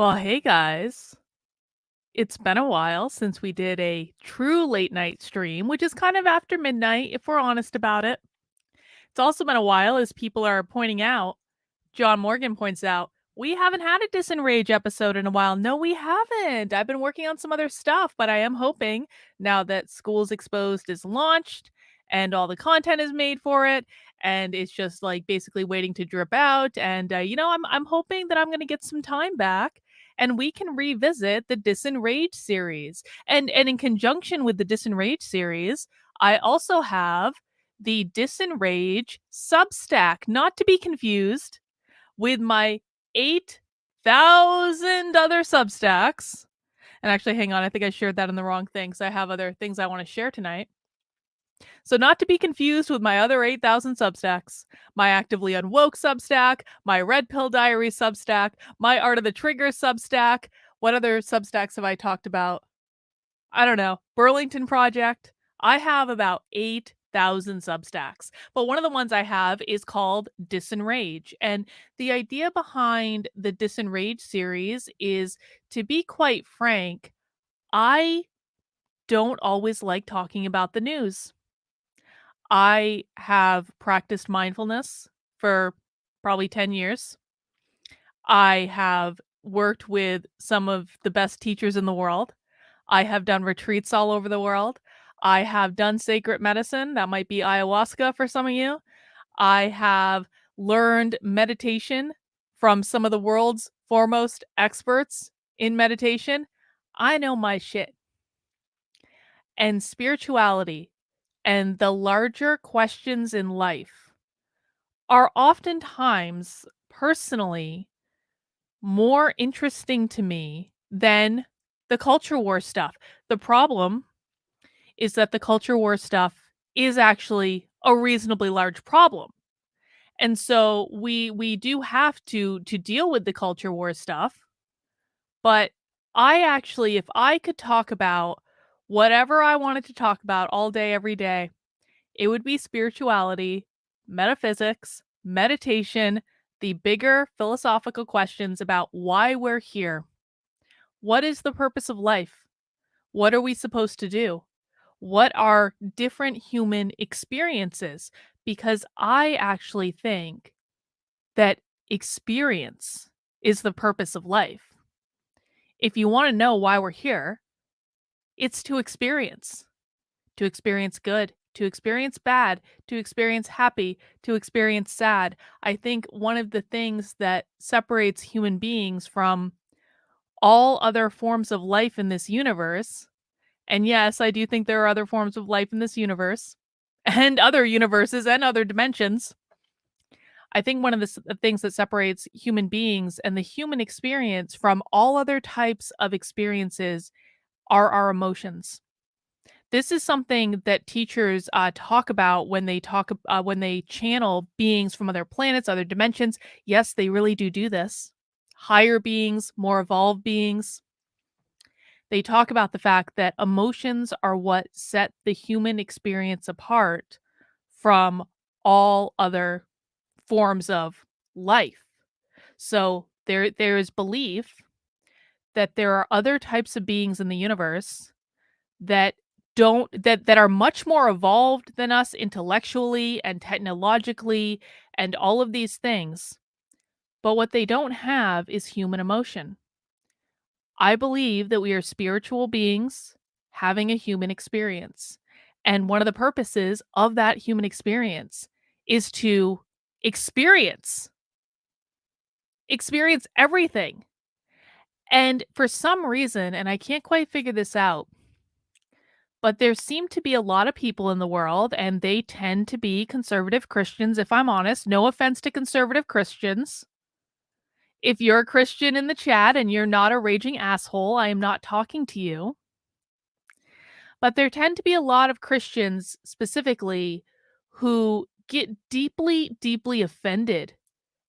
Well, hey guys. It's been a while since we did a true late night stream, which is kind of after midnight, if we're honest about it. It's also been a while, as people are pointing out. John Morgan points out, we haven't had a Disenrage episode in a while. No, we haven't. I've been working on some other stuff, but I am hoping now that Schools Exposed is launched and all the content is made for it, and it's just like basically waiting to drip out. And I'm hoping that I'm going to get some time back, and we can revisit the Disenrage series. And in conjunction with the Disenrage series, I also have the Disenrage Substack, not to be confused with my 8,000 other Substacks. And actually, hang on, I think I shared that in the wrong thing, because I have other things I want to share tonight. So, not to be confused with my other 8,000 Substacks, my Actively Unwoke Substack, my Red Pill Diary Substack, my Art of the Trigger Substack. What other Substacks have I talked about? I don't know. Burlington Project. I have about 8,000 Substacks. But one of the ones I have is called Disenrage. And the idea behind the Disenrage series is, to be quite frank, I don't always like talking about the news. I have practiced mindfulness for probably 10 years. I have worked with some of the best teachers in the world. I have done retreats all over the world. I have done sacred medicine. That might be ayahuasca for some of you. I have learned meditation from some of the world's foremost experts in meditation. I know my shit. And spirituality and the larger questions in life are oftentimes, personally, more interesting to me than the culture war stuff. The problem is that the culture war stuff is actually a reasonably large problem. And so we do have to deal with the culture war stuff. But I actually, if I could talk about whatever I wanted to talk about all day, every day, it would be spirituality, metaphysics, meditation, the bigger philosophical questions about why we're here. What is the purpose of life? What are we supposed to do? What are different human experiences? Because I actually think that experience is the purpose of life. If you want to know why we're here, it's to experience good, to experience bad, to experience happy, to experience sad. I think one of the things that separates human beings from all other forms of life in this universe, and yes, I do think there are other forms of life in this universe and other universes and other dimensions. I think one of the things that separates human beings and the human experience from all other types of experiences are our emotions. This is something that teachers talk about when when they channel beings from other planets, other dimensions. Yes, they really do this. Higher beings, more evolved beings. They talk about the fact that emotions are what set the human experience apart from all other forms of life. So there is belief that there are other types of beings in the universe that that are much more evolved than us intellectually and technologically and all of these things. But what they don't have is human emotion. I believe that we are spiritual beings having a human experience. And one of the purposes of that human experience is to experience everything. And for some reason, and I can't quite figure this out, but there seem to be a lot of people in the world, and they tend to be conservative Christians, if I'm honest. No offense to conservative Christians. If you're a Christian in the chat and you're not a raging asshole, I am not talking to you. But there tend to be a lot of Christians specifically who get deeply, deeply offended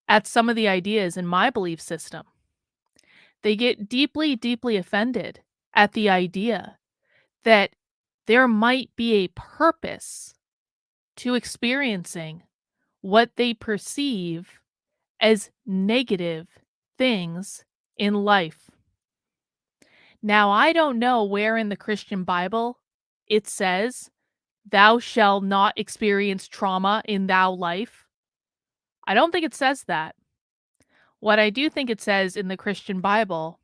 at some of the ideas in my belief system. They get deeply, deeply offended at the idea that there might be a purpose to experiencing what they perceive as negative things in life. Now, I don't know where in the Christian Bible it says, "Thou shalt not experience trauma in thou life." I don't think it says that. What I do think it says in the Christian Bible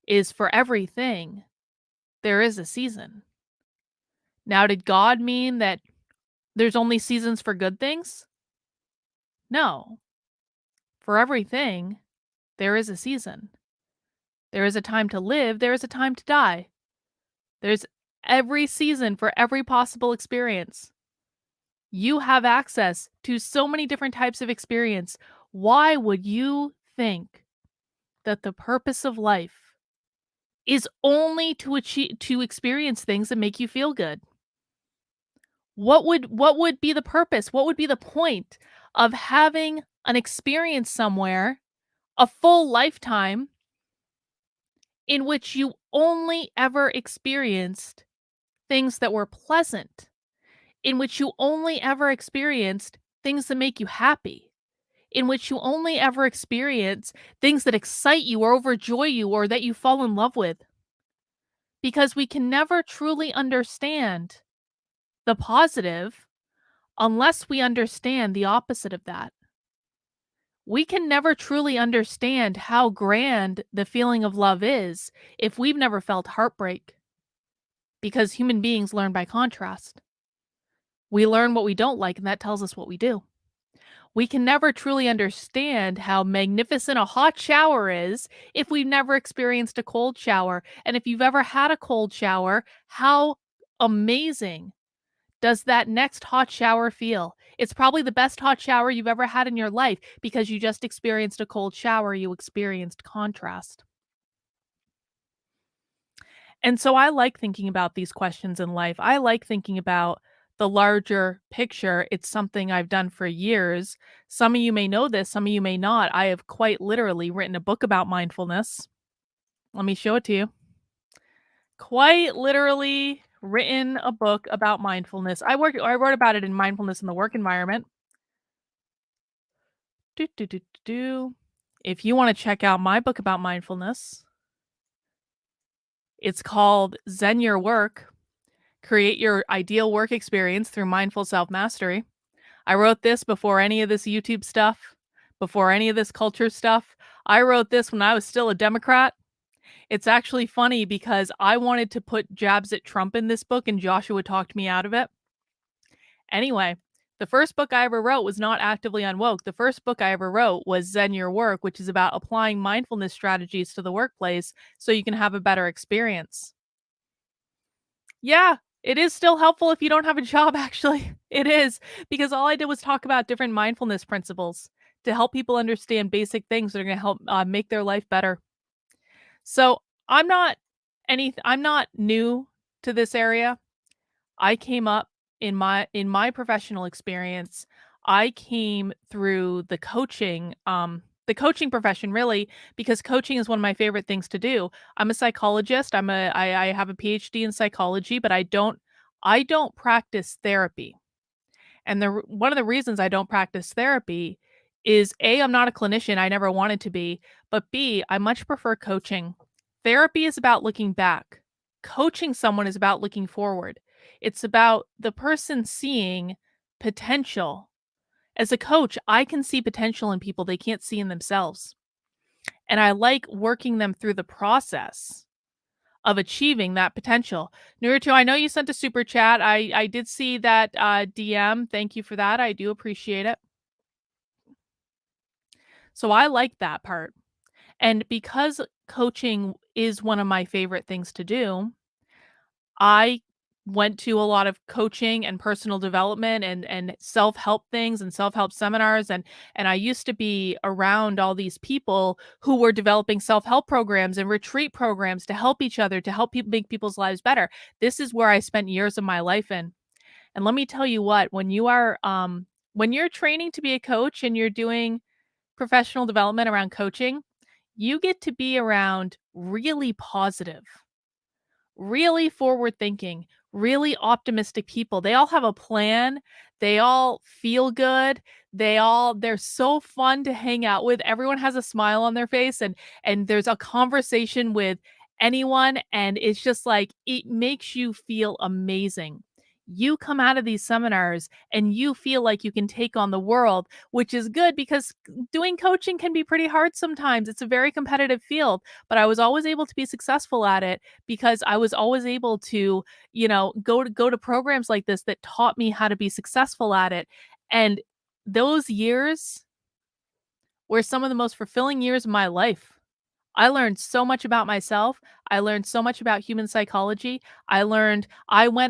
is for everything, there is a season. Now, did God mean that there's only seasons for good things? No. For everything, there is a season. There is a time to live, there is a time to die. There's every season for every possible experience. You have access to so many different types of experience. Why would you think that the purpose of life is only to experience things that make you feel good? What would be the purpose? What would be the point of having an experience somewhere, a full lifetime in which you only ever experienced things that were pleasant, in which you only ever experienced things that make you happy, in which you only ever experience things that excite you or overjoy you or that you fall in love with? Because we can never truly understand the positive unless we understand the opposite of that. We can never truly understand how grand the feeling of love is if we've never felt heartbreak, because human beings learn by contrast. We learn what we don't like, and that tells us what we do. We can never truly understand how magnificent a hot shower is if we've never experienced a cold shower. And if you've ever had a cold shower, how amazing does that next hot shower feel? It's probably the best hot shower you've ever had in your life because you just experienced a cold shower, you experienced contrast. And so I like thinking about these questions in life. I like thinking about the larger picture. It's something I've done for years. Some of you may know this, some of you may not. I have quite literally written a book about mindfulness. Let me show it to you. Quite literally written a book about mindfulness. I wrote about it in Mindfulness in the Work Environment. Do, do, do, do, do. If you want to check out my book about mindfulness, it's called Zen Your Work. Create your ideal work experience through mindful self-mastery. I wrote this before any of this YouTube stuff, before any of this culture stuff. I wrote this when I was still a Democrat. It's actually funny because I wanted to put jabs at Trump in this book and Joshua talked me out of it. Anyway, the first book I ever wrote was not actively unwoke. The first book I ever wrote was Zen Your Work, which is about applying mindfulness strategies to the workplace so you can have a better experience. Yeah, it is still helpful if you don't have a job, actually. It is, because all I did was talk about different mindfulness principles to help people understand basic things that are going to help make their life better. So I'm not new to this area. I came up in my professional experience. I came through the coaching profession, really, because coaching is one of my favorite things to do. I'm a psychologist. I have a PhD in psychology, but I don't practice therapy. And one of the reasons I don't practice therapy is A, I'm not a clinician, I never wanted to be, but B, I much prefer coaching. Therapy is about looking back. Coaching someone is about looking forward. It's about the person seeing potential. As a coach, I can see potential in people they can't see in themselves. And I like working them through the process of achieving that potential. Naruto, I know you sent a super chat. I did see that DM. Thank you for that. I do appreciate it. So I like that part. And because coaching is one of my favorite things to do, I went to a lot of coaching and personal development and self-help things and self-help seminars, and I used to be around all these people who were developing self-help programs and retreat programs to help each other, to help people make people's lives better. This is where I spent years of my life in. And let me tell you what, when you're training to be a coach and you're doing professional development around coaching, you get to be around really positive, really forward thinking, really optimistic people. They all have a plan. They all feel good. They're so fun to hang out with. Everyone has a smile on their face, and there's a conversation with anyone, and it's just like it makes you feel amazing. You come out of these seminars and you feel like you can take on the world, which is good because doing coaching can be pretty hard sometimes. It's a very competitive field, but I was always able to be successful at it because I was always able to, go to programs like this that taught me how to be successful at it. And those years were some of the most fulfilling years of my life. I learned so much about myself. I learned so much about human psychology. I went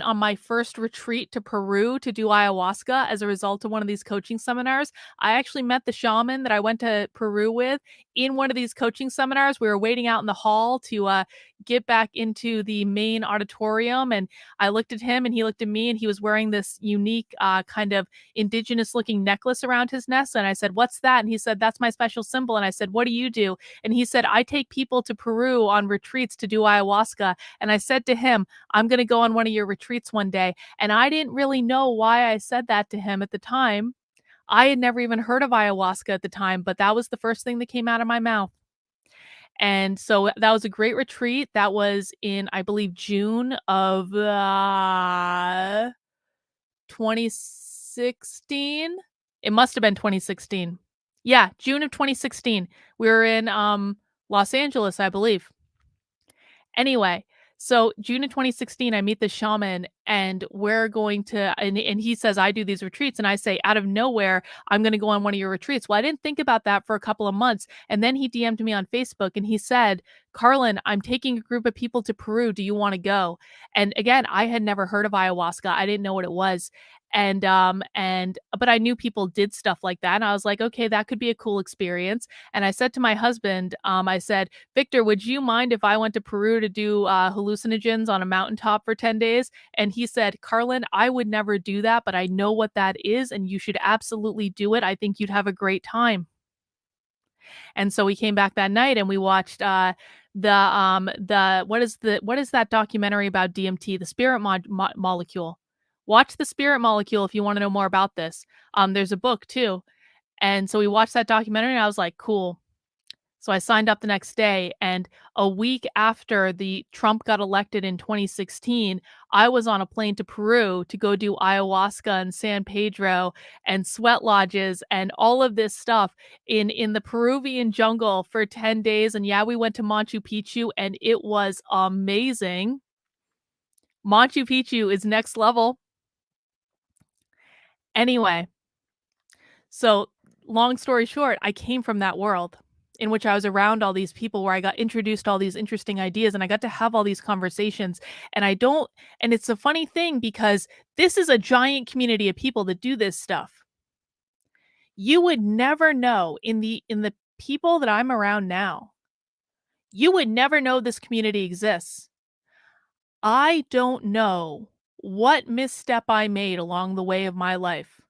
on my first retreat to Peru to do ayahuasca as a result of one of these coaching seminars. I actually met the shaman that I went to Peru with in one of these coaching seminars. We were waiting out in the hall to get back into the main auditorium. And I looked at him and he looked at me, and he was wearing this unique kind of indigenous looking necklace around his neck. And I said, "What's that?" And he said, "That's my special symbol." And I said, "What do you do?" And he said, "I take people to Peru on retreats to do ayahuasca." And I said to him, "I'm going to go on one of your retreats one day." And I didn't really know why I said that to him at the time. I had never even heard of ayahuasca at the time, but that was the first thing that came out of my mouth. And so that was a great retreat. That was in, I believe, June of 2016. It must have been 2016. Yeah, June of 2016. We were in Los Angeles, I believe. Anyway, so June of 2016, I meet the shaman and we're going to, and he says, "I do these retreats." And I say, out of nowhere, "I'm going to go on one of your retreats." Well, I didn't think about that for a couple of months. And then he DM'd me on Facebook and he said, "Carlin, I'm taking a group of people to Peru. Do you want to go?" And again, I had never heard of ayahuasca. I didn't know what it was. But I knew people did stuff like that. And I was like, okay, that could be a cool experience. And I said to my husband, I said, "Victor, would you mind if I went to Peru to do hallucinogens on a mountaintop for 10 days?" And he said, "Carlin, I would never do that, but I know what that is, and you should absolutely do it. I think you'd have a great time." And so we came back that night and we watched the what is that documentary about DMT, the spirit molecule. Watch the spirit molecule if you want to know more about this. There's a book too. And so we watched that documentary and I was like, cool. So I signed up the next day, and a week after the Trump got elected in 2016, I was on a plane to Peru to go do ayahuasca in San Pedro and sweat lodges and all of this stuff in the Peruvian jungle for 10 days. And yeah, we went to Machu Picchu and it was amazing. Machu Picchu is next level. Anyway, so long story short, I came from that world in which I was around all these people where I got introduced to all these interesting ideas and I got to have all these conversations. And I don't, and it's a funny thing because this is a giant community of people that do this stuff. You would never know in the people that I'm around now, you would never know this community exists. I don't know what misstep I made along the way of my life,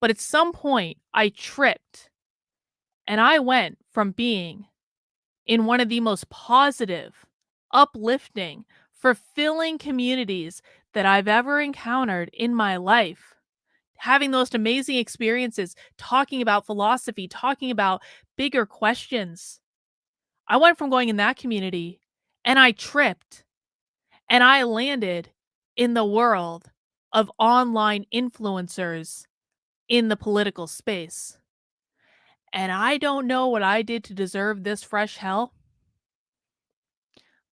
but at some point I tripped and I went from being in one of the most positive, uplifting, fulfilling communities that I've ever encountered in my life. Having those amazing experiences, talking about philosophy, talking about bigger questions. I went from going in that community and I tripped and I landed in the world of online influencers in the political space. And I don't know what I did to deserve this fresh hell,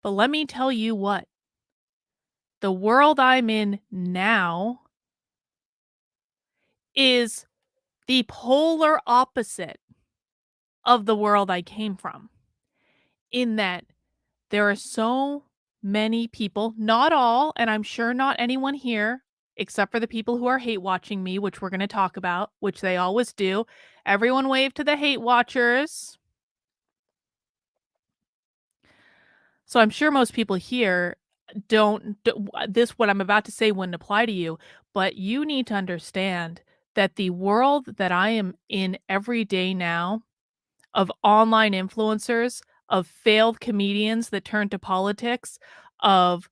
but let me tell you what, the world I'm in now is the polar opposite of the world I came from, in that there are so many people, not all, and I'm sure not anyone here, except for the people who are hate watching me, which we're going to talk about, which they always do. Everyone wave to the hate watchers. So I'm sure most people here this what I'm about to say wouldn't apply to you, but you need to understand that the world that I am in every day now of online influencers, of failed comedians that turn to politics, of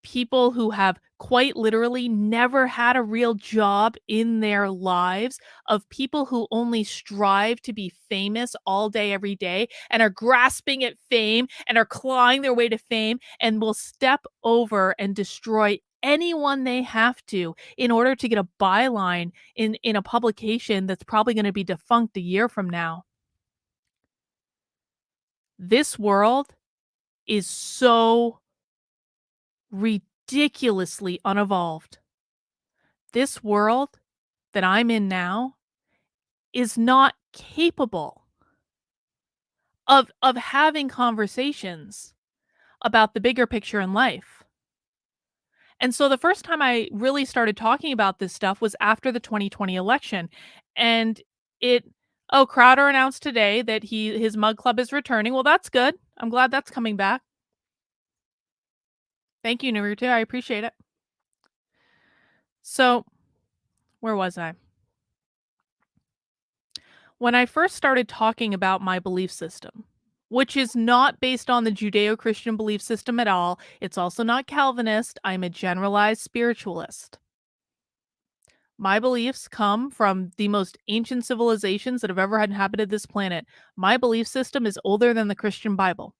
people who have quite literally never had a real job in their lives, of people who only strive to be famous all day, every day, and are grasping at fame and are clawing their way to fame and will step over and destroy anyone they have to in order to get a byline in a publication that's probably going to be defunct a year from now. This world is so ridiculously unevolved. This world that I'm in now is not capable of having conversations about the bigger picture in life. And so the first time I really started talking about this stuff was after the 2020 election. And it oh, Crowder announced today that his mug club is returning. Well, that's good. I'm glad that's coming back. Thank you, Naruto. I appreciate it. So, where was I? When I first started talking about my belief system, which is not based on the Judeo Christian belief system at all, it's also not Calvinist. I'm a generalized spiritualist. My beliefs come from the most ancient civilizations that have ever inhabited this planet. My belief system is older than the Christian Bible.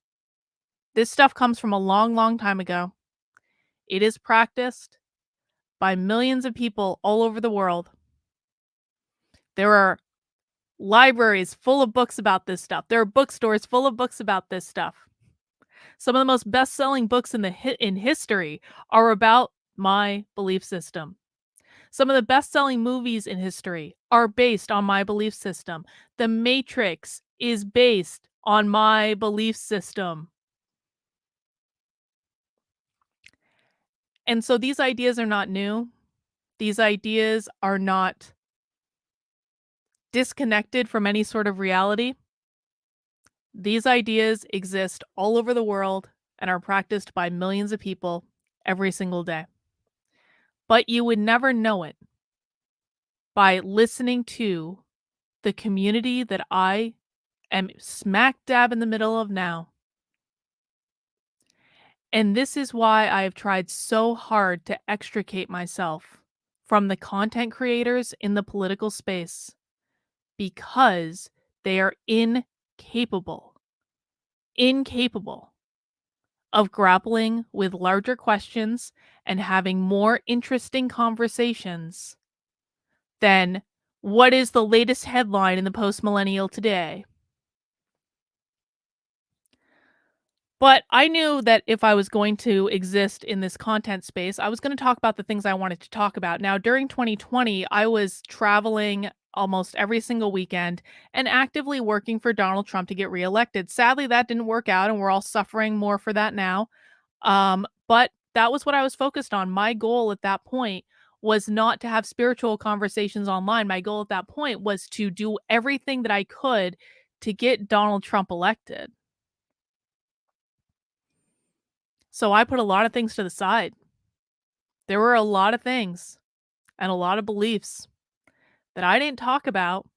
This stuff comes from a long, long time ago. It is practiced by millions of people all over the world. There are libraries full of books about this stuff. There are bookstores full of books about this stuff. Some of the most best-selling books in history are about my belief system. Some of the best-selling movies in history are based on my belief system. The Matrix is based on my belief system. And so these ideas are not new. These ideas are not disconnected from any sort of reality. These ideas exist all over the world and are practiced by millions of people every single day. But you would never know it by listening to the community that I am smack dab in the middle of now. And this is why I have tried so hard to extricate myself from the content creators in the political space, because they are incapable of grappling with larger questions and having more interesting conversations than what is the latest headline in the post-millennial today. But I knew that if I was going to exist in this content space, I was going to talk about the things I wanted to talk about. Now, during 2020, I was traveling almost every single weekend and actively working for Donald Trump to get reelected. Sadly, that didn't work out, and we're all suffering more for that now. But that was what I was focused on. My goal at that point was not to have spiritual conversations online. My goal at that point was to do everything that I could to get Donald Trump elected. So I put a lot of things to the side. There were a lot of things and a lot of beliefs that I didn't talk about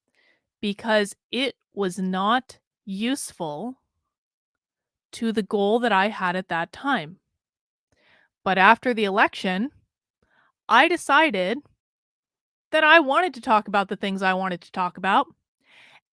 because it was not useful to the goal that I had at that time. But after the election, I decided that I wanted to talk about the things I wanted to talk about,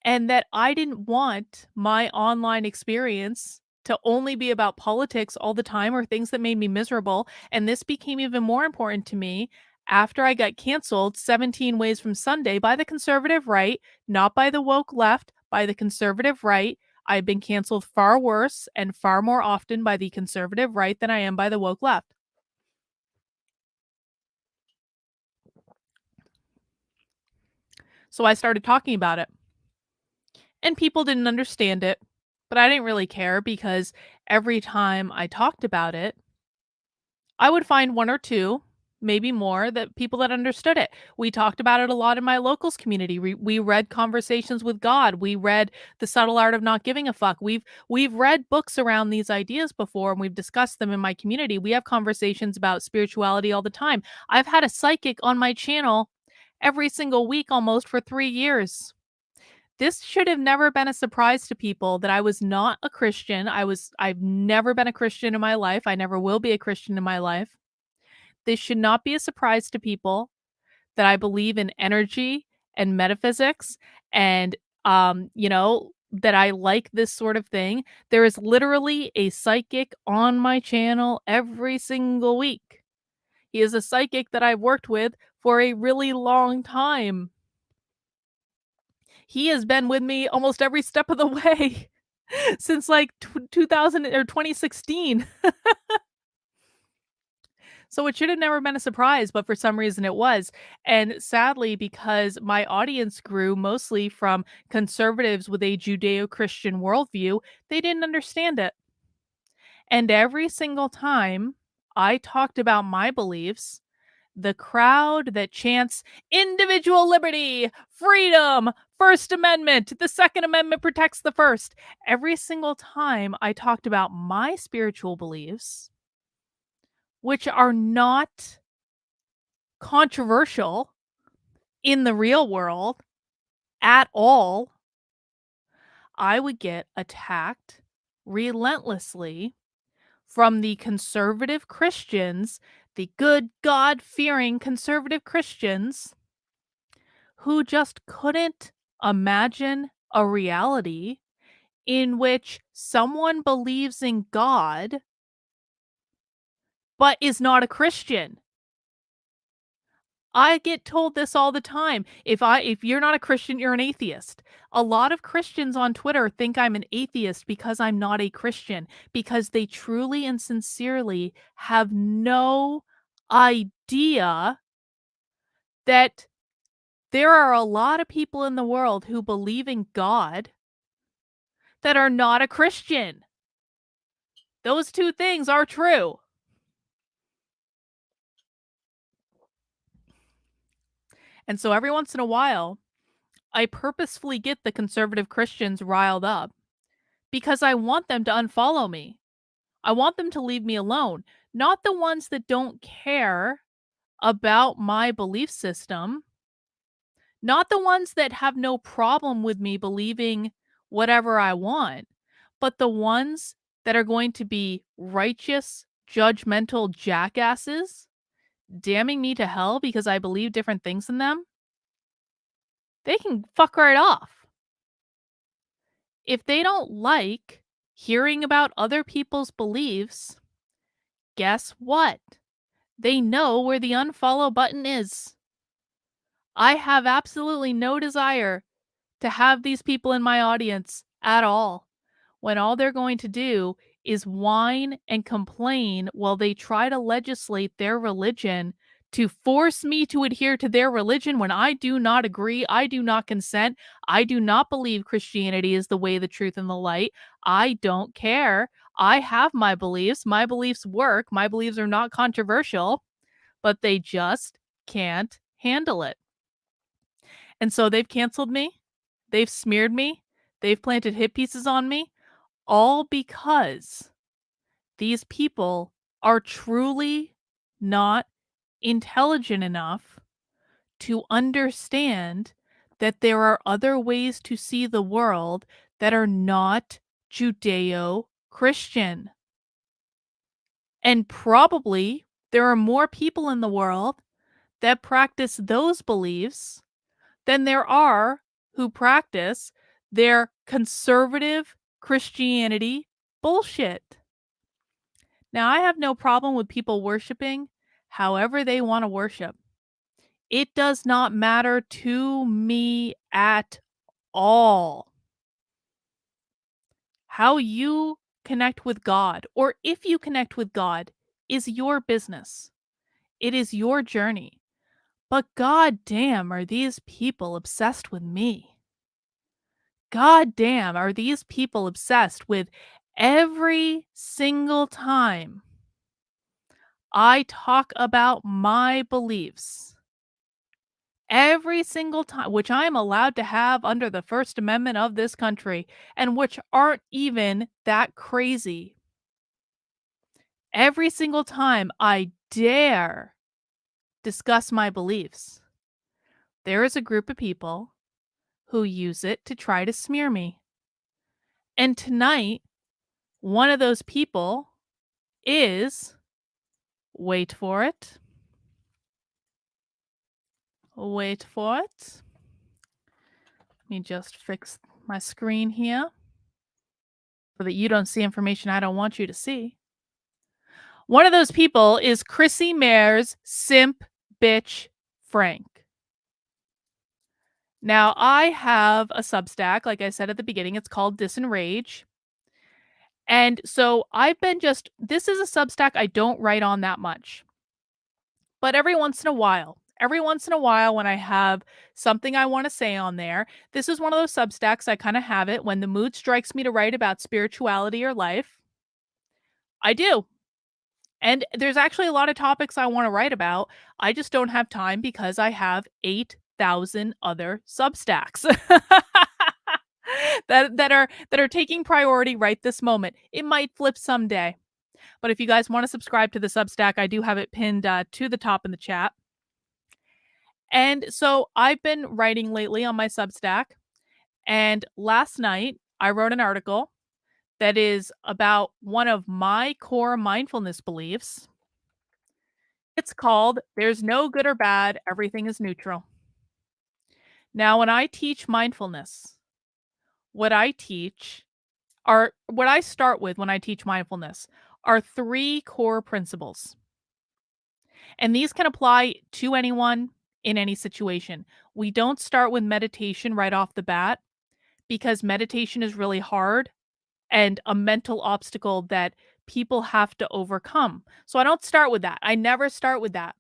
and that I didn't want my online experience to only be about politics all the time or things that made me miserable. And this became even more important to me after I got canceled 17 Ways from Sunday by the conservative right, not by the woke left, by the conservative right. I've been canceled far worse and far more often by the conservative right than I am by the woke left. So I started talking about it. And people didn't understand it, but I didn't really care because every time I talked about it, I would find one or two, maybe more, that people that understood it. We talked about it a lot in my locals community. We read Conversations with God. We read The Subtle Art of Not Giving a Fuck. We've read books around these ideas before, and we've discussed them in my community. We have conversations about spirituality all the time. I've had a psychic on my channel every single week almost for 3 years. This should have never been a surprise to people that I was not a Christian. I've never been a Christian in my life. I never will be a Christian in my life. This should not be a surprise to people that I believe in energy and metaphysics and, that I like this sort of thing. There is literally a psychic on my channel every single week. He is a psychic that I've worked with for a really long time. He has been with me almost every step of the way since like 2000 or 2016. So it should have never been a surprise, but for some reason it was. And sadly, because my audience grew mostly from conservatives with a Judeo Christian worldview, they didn't understand it. And every single time I talked about my beliefs, the crowd that chants individual liberty, freedom, First Amendment, the Second Amendment protects the First. Every single time I talked about my spiritual beliefs, which are not controversial in the real world at all, I would get attacked relentlessly from the conservative Christians, the good God fearing conservative Christians who just couldn't imagine a reality in which someone believes in God but is not a Christian. I get told this all the time. If you're not a Christian, you're an atheist. A lot of Christians on Twitter think I'm an atheist because I'm not a Christian, because they truly and sincerely have no idea that there are a lot of people in the world who believe in God that are not a Christian. Those two things are true. And so every once in a while, I purposefully get the conservative Christians riled up because I want them to unfollow me. I want them to leave me alone, not the ones that don't care about my belief system, not the ones that have no problem with me believing whatever I want, but the ones that are going to be righteous, judgmental jackasses damning me to hell because I believe different things than them. They can fuck right off. If they don't like hearing about other people's beliefs, guess what? They know where the unfollow button is. I have absolutely no desire to have these people in my audience at all, when all they're going to do is whine and complain while they try to legislate their religion to force me to adhere to their religion when I do not agree, I do not consent, I do not believe Christianity is the way, the truth, and the light. I don't care. I have my beliefs work, my beliefs are not controversial, but they just can't handle it. And so they've canceled me, they've smeared me, they've planted hit pieces on me, all because these people are truly not intelligent enough to understand that there are other ways to see the world that are not Judeo Christian. And probably there are more people in the world that practice those beliefs than there are who practice their conservative Christianity bullshit. Now, I have no problem with people worshiping however they want to worship. It does not matter to me at all. How you connect with God, or if you connect with God, is your business. It is your journey. But god damn, are these people obsessed with me? God damn, are these people obsessed with every single time I talk about my beliefs, every single time, which I am allowed to have under the First Amendment of this country, and which aren't even that crazy. Every single time I dare discuss my beliefs, there is a group of people who use it to try to smear me. And tonight, one of those people is, wait for it, Wait for it. Let me just fix my screen here so that you don't see information I don't want you to see. One of those people is Chrissie Mayr's simp bitch Frank. Now, I have a Substack, like I said at the beginning, it's called DISENRAGE. And so this is a Substack I don't write on that much. But every once in a while when I have something I want to say on there, this is one of those Substacks I kind of have it when the mood strikes me to write about spirituality or life. I do. And there's actually a lot of topics I want to write about. I just don't have time because I have 8,000 other Substacks that are taking priority right this moment. It might flip someday. But if you guys want to subscribe to the Substack, I do have it pinned to the top in the chat. And so I've been writing lately on my Substack. And last night I wrote an article that is about one of my core mindfulness beliefs. It's called There's No Good or Bad, Everything is Neutral. Now, when I teach mindfulness, what I start with when I teach mindfulness are 3 core principles. And these can apply to anyone in any situation. We don't start with meditation right off the bat because meditation is really hard and a mental obstacle that people have to overcome. So I don't start with that. I never start with that.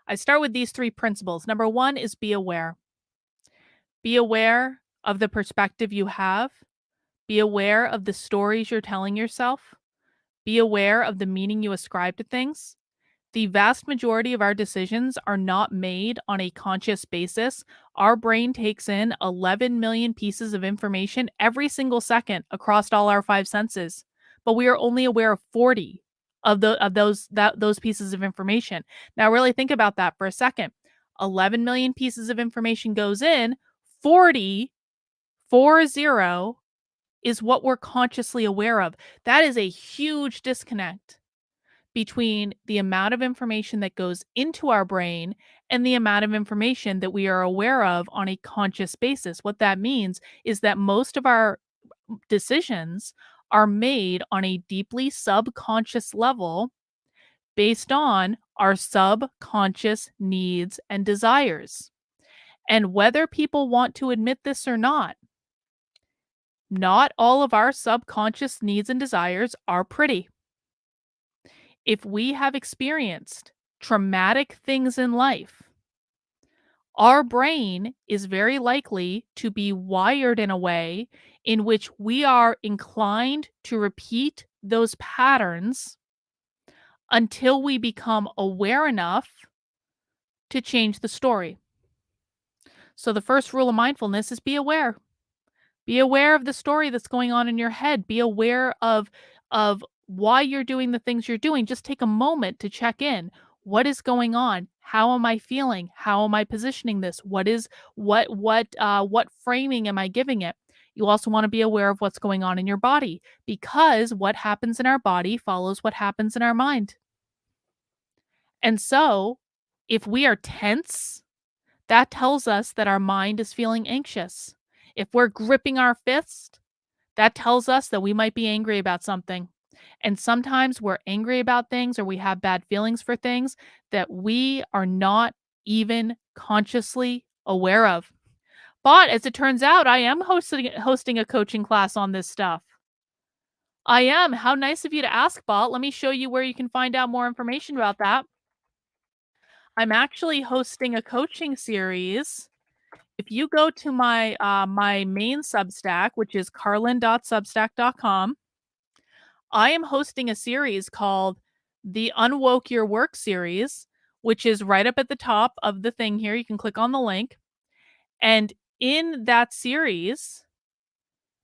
I start with these 3 principles. Number 1 is be aware. Be aware of the perspective you have. Be aware of the stories you're telling yourself. Be aware of the meaning you ascribe to things. The vast majority of our decisions are not made on a conscious basis. Our brain takes in 11 million pieces of information every single second across all our 5 senses, but we are only aware of 40 of those pieces of information. Now really think about that for a second. 11 million pieces of information goes in, 40 is what we're consciously aware of. That is a huge disconnect between the amount of information that goes into our brain and the amount of information that we are aware of on a conscious basis. What that means is that most of our decisions are made on a deeply subconscious level based on our subconscious needs and desires. And whether people want to admit this or not all of our subconscious needs and desires are pretty. If we have experienced traumatic things in life, our brain is very likely to be wired in a way in which we are inclined to repeat those patterns until we become aware enough to change the story. So the first rule of mindfulness is be aware. Be aware of the story that's going on in your head. Be aware of why you're doing the things you're doing. Just take a moment to check in. What is going on? How am I feeling? How am I positioning this? What framing am I giving it? You also want to be aware of what's going on in your body because what happens in our body follows what happens in our mind. And so, if we are tense, that tells us that our mind is feeling anxious. If we're gripping our fist, that tells us that we might be angry about something. And sometimes we're angry about things or we have bad feelings for things that we are not even consciously aware of. But as it turns out, I am hosting a coaching class on this stuff. I am. How nice of you to ask, Bot. Let me show you where you can find out more information about that. I'm actually hosting a coaching series. If you go to my main Substack, which is carlin.substack.com, I am hosting a series called the Unwoke Your Work series, which is right up at the top of the thing here. You can click on the link. And in that series,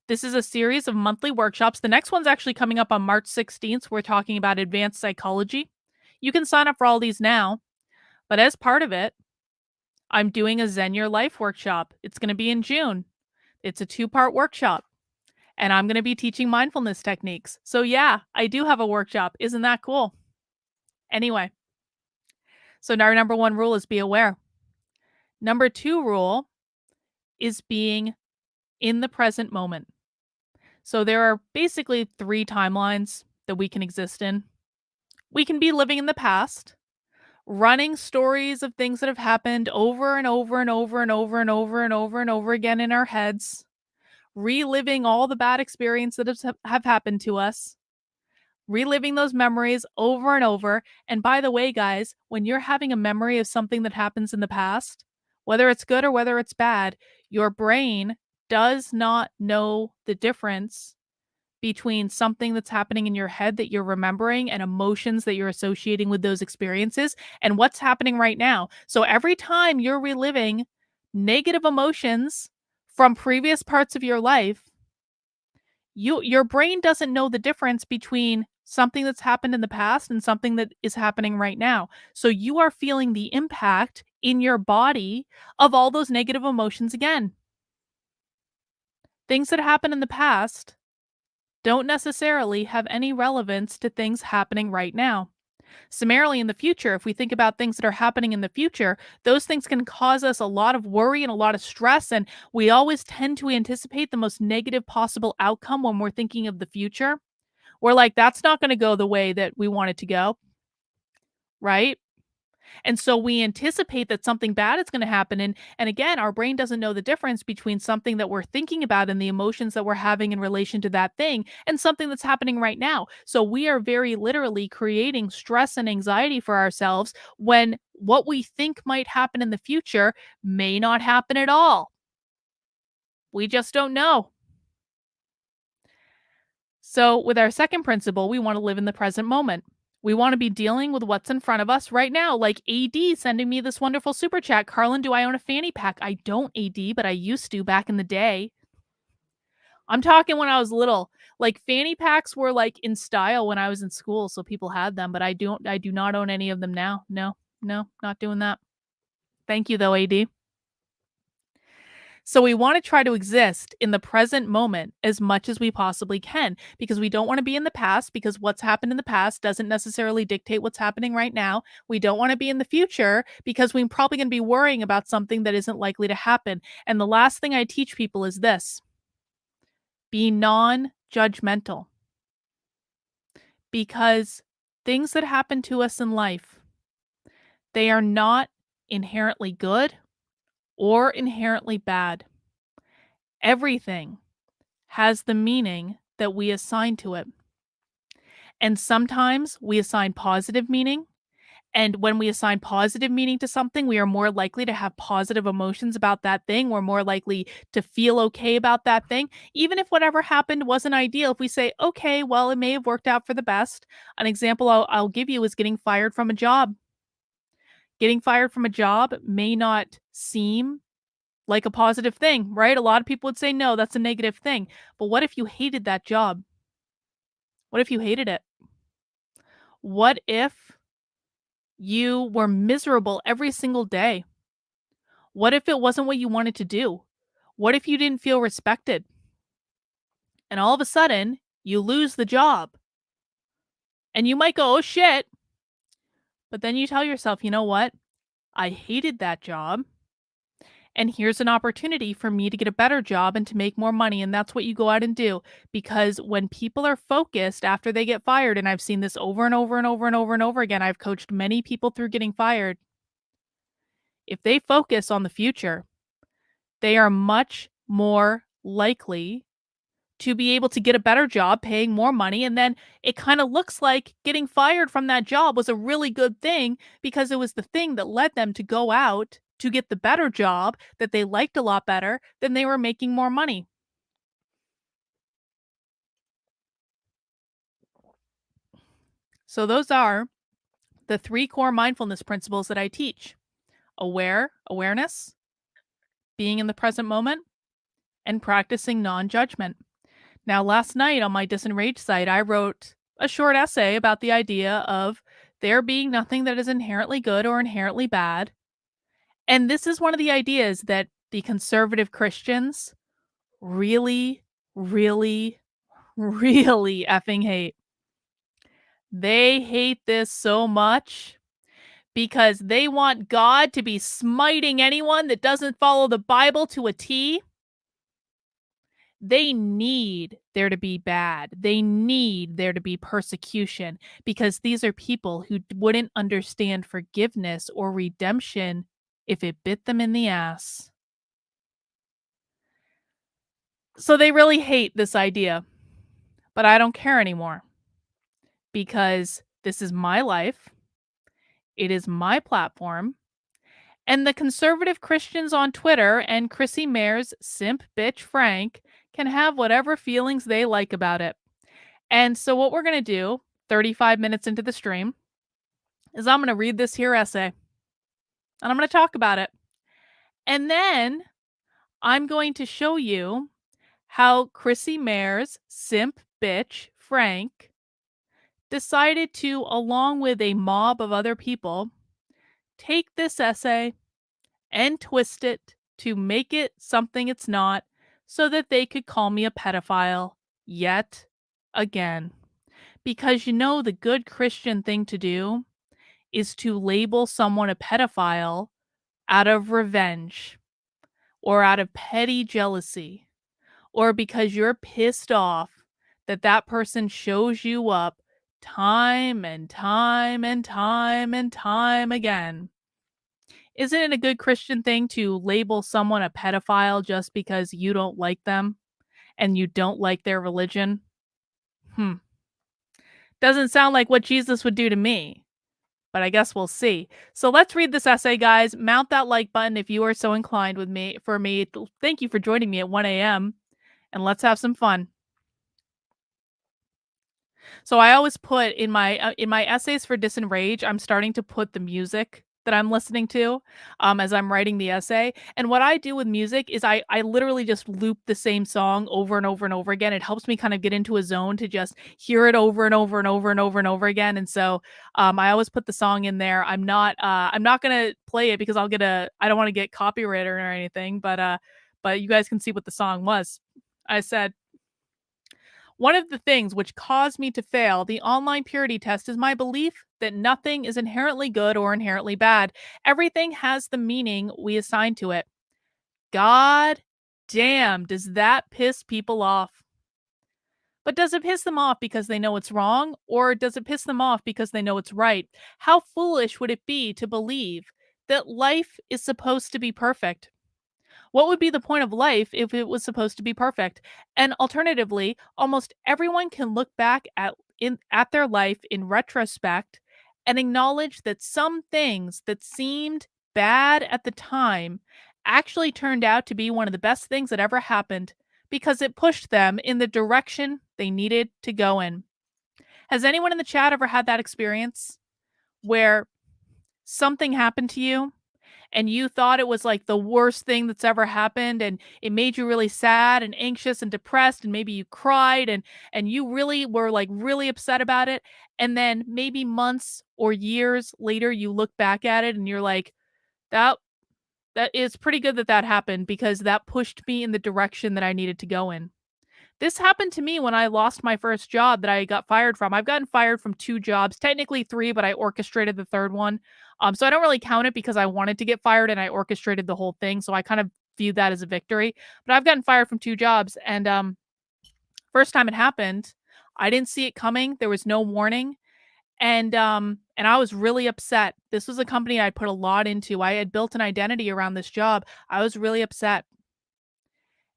this is a series of monthly workshops. The next one's actually coming up on March 16th. We're talking about advanced psychology. You can sign up for all these now. But as part of it, I'm doing a Zen Your Life workshop. It's going to be in June. It's a 2-part workshop. And I'm going to be teaching mindfulness techniques. So yeah, I do have a workshop. Isn't that cool? Anyway, so our number 1 rule is be aware. Number 2 rule is being in the present moment. So there are basically 3 timelines that we can exist in. We can be living in the past, running stories of things that have happened over and over and over and over and over and over and over again in our heads, reliving all the bad experiences that have happened to us, reliving those memories over and over. And by the way, guys, when you're having a memory of something that happens in the past, whether it's good or whether it's bad, your brain does not know the difference between something that's happening in your head that you're remembering and emotions that you're associating with those experiences and what's happening right now. So every time you're reliving negative emotions from previous parts of your life, your brain doesn't know the difference between something that's happened in the past and something that is happening right now. So you are feeling the impact in your body of all those negative emotions again. Things that happened in the past don't necessarily have any relevance to things happening right now. Similarly, in the future, if we think about things that are happening in the future, those things can cause us a lot of worry and a lot of stress. And we always tend to anticipate the most negative possible outcome when we're thinking of the future. We're like, that's not going to go the way that we want it to go. Right. And so we anticipate that something bad is going to happen. And again, our brain doesn't know the difference between something that we're thinking about and the emotions that we're having in relation to that thing and something that's happening right now. So we are very literally creating stress and anxiety for ourselves when what we think might happen in the future may not happen at all. We just don't know. So, with our second principle, we want to live in the present moment. We want to be dealing with what's in front of us right now, like AD sending me this wonderful super chat. Carlin, do I own a fanny pack? I don't, AD, but I used to back in the day. I'm talking when I was little. Like fanny packs were like in style when I was in school, so people had them, but I do not own any of them now. No, no, not doing that. Thank you though, AD. So we want to try to exist in the present moment as much as we possibly can because we don't want to be in the past because what's happened in the past doesn't necessarily dictate what's happening right now. We don't want to be in the future because we're probably going to be worrying about something that isn't likely to happen. And the last thing I teach people is this: be non-judgmental because things that happen to us in life, they are not inherently good or inherently bad. Everything has the meaning that we assign to it. And sometimes we assign positive meaning. And when we assign positive meaning to something, we are more likely to have positive emotions about that thing. We're more likely to feel okay about that thing. Even if whatever happened wasn't ideal, if we say, okay, well, it may have worked out for the best. An example I'll give you is getting fired from a job. Getting fired from a job may not seem like a positive thing, right? A lot of people would say, no, that's a negative thing. But what if you hated that job? What if you hated it? What if you were miserable every single day? What if it wasn't what you wanted to do? What if you didn't feel respected? And all of a sudden, you lose the job. And you might go, oh shit. But then you tell yourself, you know what? I hated that job. And here's an opportunity for me to get a better job and to make more money. And that's what you go out and do. Because when people are focused after they get fired, and I've seen this over and over and over and over and over again, I've coached many people through getting fired. If they focus on the future, they are much more likely to be able to get a better job paying more money. And then it kind of looks like getting fired from that job was a really good thing because it was the thing that led them to go out to get the better job that they liked a lot better than they were making more money. So those are the 3 core mindfulness principles that I teach: awareness, being in the present moment, and practicing non-judgment. Now, last night on my DISENRAGE site, I wrote a short essay about the idea of there being nothing that is inherently good or inherently bad. And this is one of the ideas that the conservative Christians really, really, really effing hate. They hate this so much because they want God to be smiting anyone that doesn't follow the Bible to a T. They need there to be bad. They need there to be persecution because these are people who wouldn't understand forgiveness or redemption if it bit them in the ass. So they really hate this idea, but I don't care anymore because this is my life. It is my platform. And the conservative Christians on Twitter and Chrissie Mayr's simp bitch Frank can have whatever feelings they like about it. And so, what we're going to do 35 minutes into the stream is I'm going to read this here essay and I'm going to talk about it. And then I'm going to show you how Chrissie Mayr's simp bitch Frank decided to, along with a mob of other people, take this essay and twist it to make it something it's not so that they could call me a pedophile yet again. Because the good Christian thing to do is to label someone a pedophile out of revenge or out of petty jealousy or because you're pissed off that that person shows you up time and time and time and time again. Isn't it a good Christian thing to label someone a pedophile just because you don't like them and you don't like their religion? Hmm. Doesn't sound like what Jesus would do to me, but I guess we'll see. So let's read this essay, guys. Mount that like button if you are so inclined with me. Thank you for joining me at 1 a.m. and let's have some fun. So I always put in my essays for DISENRAGE, I'm starting to put the music that I'm listening to as I'm writing the essay. And what I do with music is I literally just loop the same song over and over and over again. It helps me kind of get into a zone to just hear it over and over and over and over and over again. And so I always put the song in there. I'm not gonna play it because I don't want to get copyrighted or anything, but you guys can see what the song was. I said, one of the things which caused me to fail the online purity test is my belief that nothing is inherently good or inherently bad. Everything has the meaning we assign to it. God damn, does that piss people off? But does it piss them off because they know it's wrong, or does it piss them off because they know it's right? How foolish would it be to believe that life is supposed to be perfect? What would be the point of life if it was supposed to be perfect? And alternatively, almost everyone can look back at their life in retrospect and acknowledge that some things that seemed bad at the time actually turned out to be one of the best things that ever happened because it pushed them in the direction they needed to go in. Has anyone in the chat ever had that experience where something happened to you and you thought it was like the worst thing that's ever happened and it made you really sad and anxious and depressed and maybe you cried and you really were like really upset about it, and then maybe months or years later you look back at it and you're like, that that is pretty good that that happened because that pushed me in the direction that I needed to go in. This happened to me when I lost my first job that I got fired from. I've gotten fired from 2 jobs, technically 3, but I orchestrated the 3rd one. So I don't really count it because I wanted to get fired and I orchestrated the whole thing, so I kind of view that as a victory. But I've gotten fired from 2 jobs, and first time it happened, I didn't see it coming. There was no warning, and I was really upset. This was a company I put a lot into. I had built an identity around this job. I was really upset.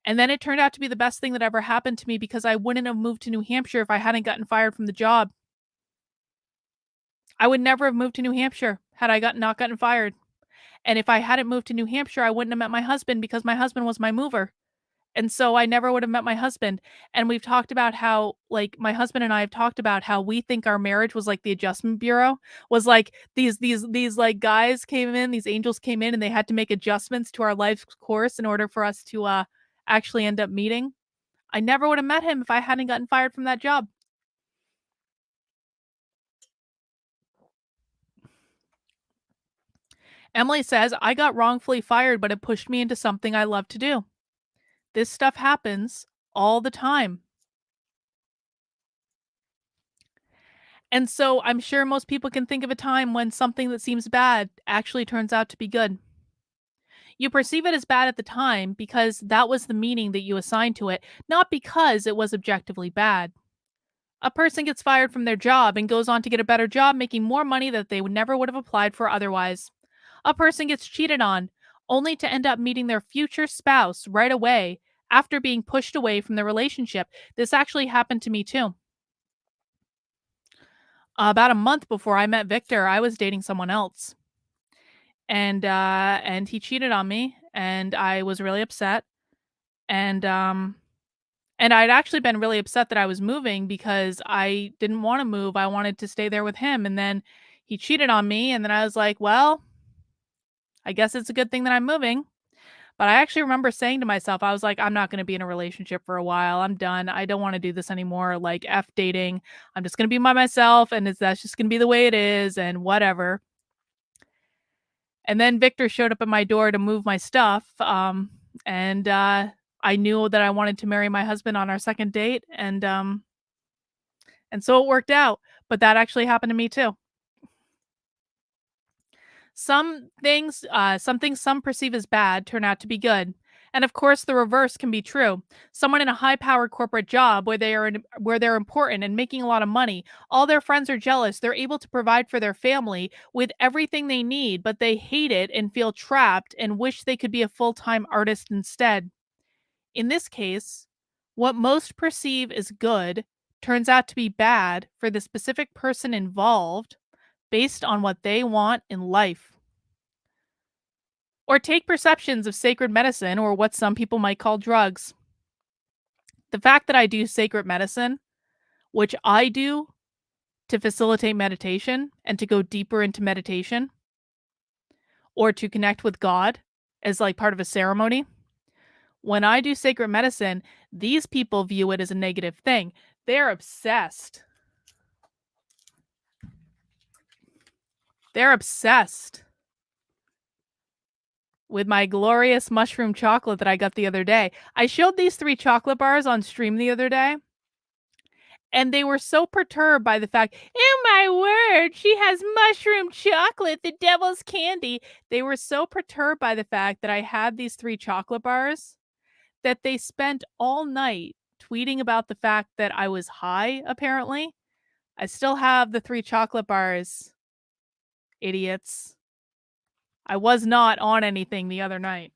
And then it turned out to be the best thing that ever happened to me because I wouldn't have moved to New Hampshire if I hadn't gotten fired from the job. I would never have moved to New Hampshire had I not gotten fired. And if I hadn't moved to New Hampshire, I wouldn't have met my husband because my husband was my mover. And so I never would have met my husband. And we've talked about how, like, my husband and I have talked about how we think our marriage was like the Adjustment Bureau, was like these like guys came in, these angels came in and they had to make adjustments to our life's course in order for us to actually end up meeting. I never would have met him if I hadn't gotten fired from that job. Emily says, I got wrongfully fired, but it pushed me into something I love to do. This stuff happens all the time. And so I'm sure most people can think of a time when something that seems bad actually turns out to be good. You perceive it as bad at the time because that was the meaning that you assigned to it, not because it was objectively bad. A person gets fired from their job and goes on to get a better job making more money that they would never would have applied for otherwise. A person gets cheated on only to end up meeting their future spouse right away after being pushed away from the relationship. This actually happened to me too. About a month before I met Victor, I was dating someone else, and he cheated on me, and I was really upset. And I'd actually been really upset that I was moving because I didn't want to move. I wanted to stay there with him, and then he cheated on me, and then I was like, well, I guess it's a good thing that I'm moving. But I actually remember saying to myself, I was like, I'm not going to be in a relationship for a while. I'm done. I don't want to do this anymore. Like, F dating. I'm just going to be by myself, and that's just going to be the way it is, and whatever. And then Victor showed up at my door to move my stuff. And I knew that I wanted to marry my husband on our second date, and so it worked out. But that actually happened to me too. Some things some perceive as bad turn out to be good. And of course, the reverse can be true. Someone in a high-powered corporate job where they're important and making a lot of money, all their friends are jealous. They're able to provide for their family with everything they need, but they hate it and feel trapped and wish they could be a full-time artist instead. In this case, what most perceive as good turns out to be bad for the specific person involved based on what they want in life. Or take perceptions of sacred medicine, or what some people might call drugs. The fact that I do sacred medicine, which I do to facilitate meditation and to go deeper into meditation, or to connect with God as like part of a ceremony. When I do sacred medicine, these people view it as a negative thing. They're obsessed. They're obsessed with my glorious mushroom chocolate that I got the other day. I showed these 3 chocolate bars on stream the other day, and they were so perturbed by the fact, "Oh my word, she has mushroom chocolate, the devil's candy." They were so perturbed by the fact that I had these 3 chocolate bars that they spent all night tweeting about the fact that I was high, apparently. I still have the 3 chocolate bars, idiots. I was not on anything the other night.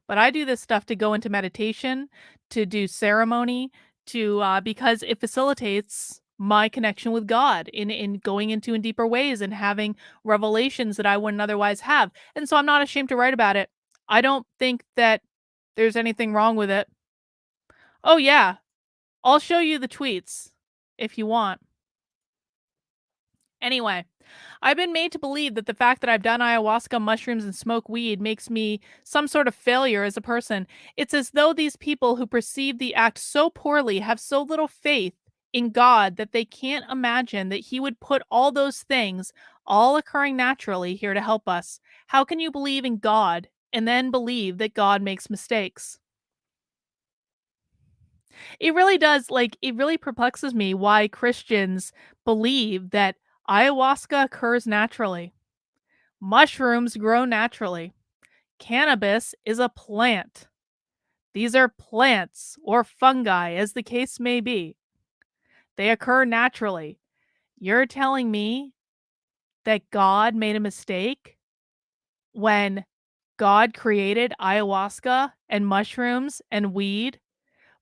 But I do this stuff to go into meditation, to do ceremony, to because it facilitates my connection with God in going into in deeper ways and having revelations that I wouldn't otherwise have. And so I'm not ashamed to write about it. I don't think that there's anything wrong with it. Oh yeah, I'll show you the tweets if you want. Anyway, I've been made to believe that the fact that I've done ayahuasca, mushrooms, and smoke weed makes me some sort of failure as a person. It's as though these people who perceive the act so poorly have so little faith in God that they can't imagine that He would put all those things, all occurring naturally, here to help us. How can you believe in God and then believe that God makes mistakes? It really does, like, it really perplexes me why Christians believe that ayahuasca occurs naturally, mushrooms grow naturally, cannabis is a plant. These are plants or fungi, as the case may be. They occur naturally. You're telling me that God made a mistake when God created ayahuasca and mushrooms and weed,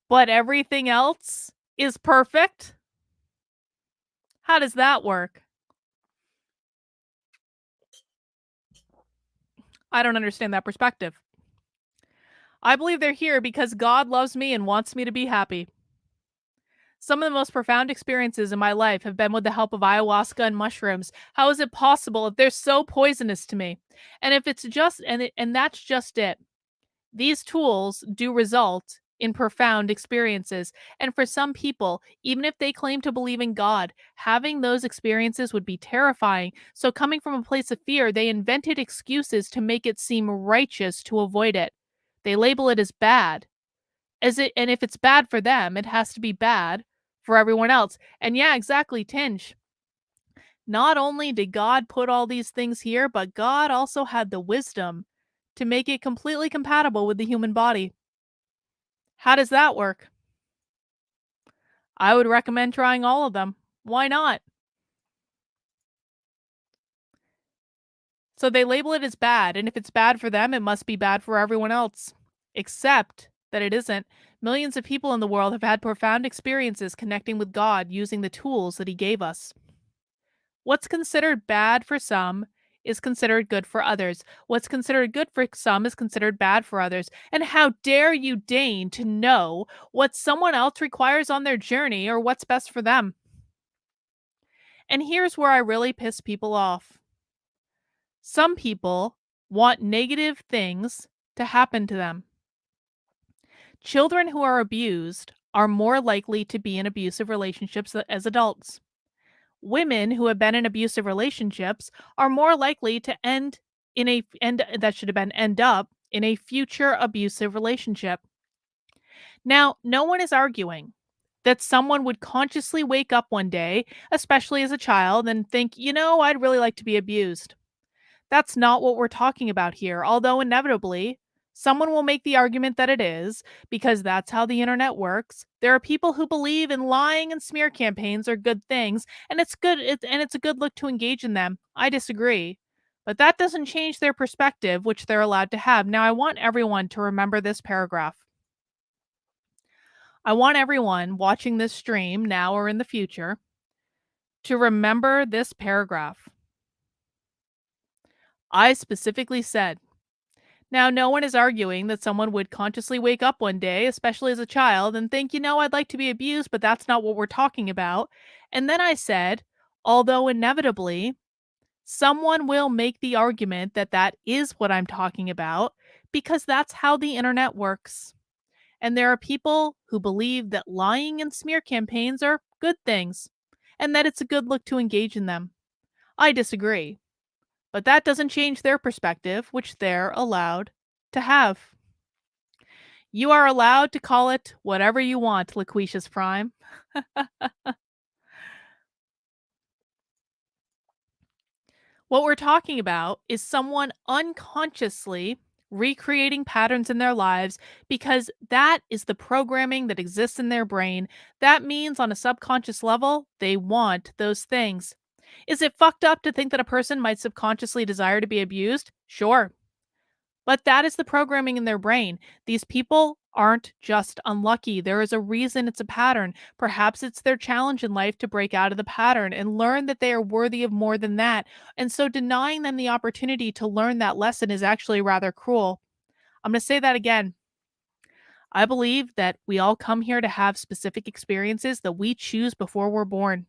but everything else is perfect? How does that work? I don't understand that perspective. I believe they're here because God loves me and wants me to be happy. Some of the most profound experiences in my life have been with the help of ayahuasca and mushrooms. How is it possible if they're so poisonous to me? And if it's just and that's just it. These tools do result in profound experiences. And for some people, even if they claim to believe in God, having those experiences would be terrifying. So, coming from a place of fear, they invented excuses to make it seem righteous to avoid it. They label it as bad. And if it's bad for them, it has to be bad for everyone else. And yeah, exactly, tinge. Not only did God put all these things here, but God also had the wisdom to make it completely compatible with the human body. How does that work? I would recommend trying all of them. Why not? So they label it as bad, and if it's bad for them, it must be bad for everyone else. Except that it isn't. Millions of people in the world have had profound experiences connecting with God using the tools that He gave us. What's considered bad for some is considered good for others. What's considered good for some is considered bad for others. And how dare you deign to know what someone else requires on their journey or what's best for them? And here's where I really piss people off. Some people want negative things to happen to them. Children who are abused are more likely to be in abusive relationships as adults. Women who have been in abusive relationships are more likely to end up in a future abusive relationship. Now, no one is arguing that someone would consciously wake up one day, especially as a child, and think, I'd really like to be abused. That's not what we're talking about here, although inevitably, someone will make the argument that it is, because that's how the internet works. There are people who believe in lying and smear campaigns are good things, and it's a good look to engage in them. I disagree. But that doesn't change their perspective, which they're allowed to have. Now, I want everyone to remember this paragraph. I want everyone watching this stream now or in the future to remember this paragraph. I specifically said, now, no one is arguing that someone would consciously wake up one day, especially as a child, and think, I'd like to be abused, but that's not what we're talking about. And then I said, although inevitably, someone will make the argument that that is what I'm talking about, because that's how the internet works. And there are people who believe that lying and smear campaigns are good things, and that it's a good look to engage in them. I disagree. But that doesn't change their perspective, which they're allowed to have. You are allowed to call it whatever you want, Laquisha's Prime. What we're talking about is someone unconsciously recreating patterns in their lives because that is the programming that exists in their brain. That means on a subconscious level, they want those things. Is it fucked up to think that a person might subconsciously desire to be abused? Sure. But that is the programming in their brain. These people aren't just unlucky. There is a reason it's a pattern. Perhaps it's their challenge in life to break out of the pattern and learn that they are worthy of more than that. And so denying them the opportunity to learn that lesson is actually rather cruel. I'm going to say that again. I believe that we all come here to have specific experiences that we choose before we're born.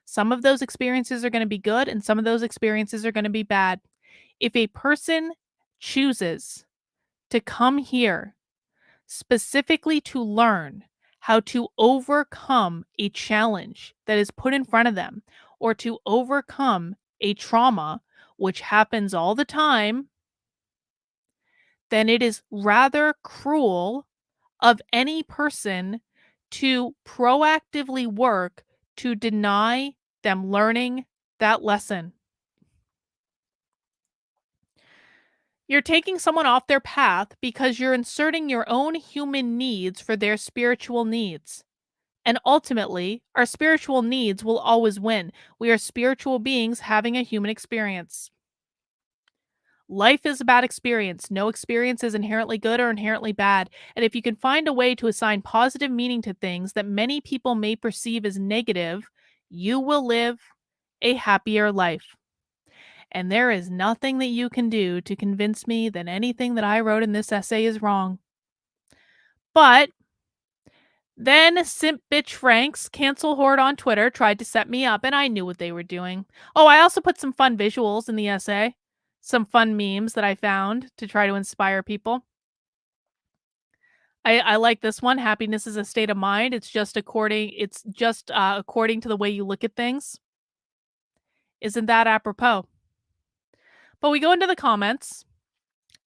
Some of those experiences are going to be good and some of those experiences are going to be bad. If a person chooses to come here specifically to learn how to overcome a challenge that is put in front of them or to overcome a trauma, which happens all the time, then it is rather cruel of any person to proactively work to deny them learning that lesson. You're taking someone off their path because you're inserting your own human needs for their spiritual needs. And ultimately, our spiritual needs will always win. We are spiritual beings having a human experience. Life is about experience. No experience is inherently good or inherently bad. And if you can find a way to assign positive meaning to things that many people may perceive as negative, you will live a happier life. And there is nothing that you can do to convince me that anything that I wrote in this essay is wrong. But then simp bitch Frank's cancel horde on Twitter tried to set me up, and I knew what they were doing. Oh, I also put some fun visuals in the essay, some fun memes that I found to try to inspire people. I like this one. Happiness is a state of mind. It's just according to the way you look at things. Isn't that apropos? But we go into the comments,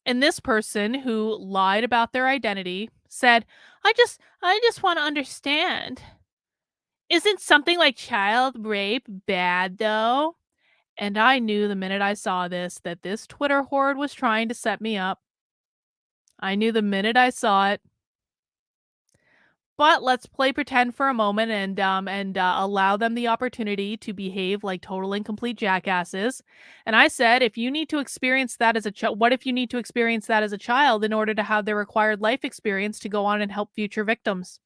and this person who lied about their identity said, I just want to understand. Isn't something like child rape bad though? And I knew the minute I saw this that this Twitter horde was trying to set me up. I knew the minute I saw it. But let's play pretend for a moment and allow them the opportunity to behave like total incomplete jackasses. And I said, if you need to experience that as a child, what if you need to experience that as a child in order to have the required life experience to go on and help future victims?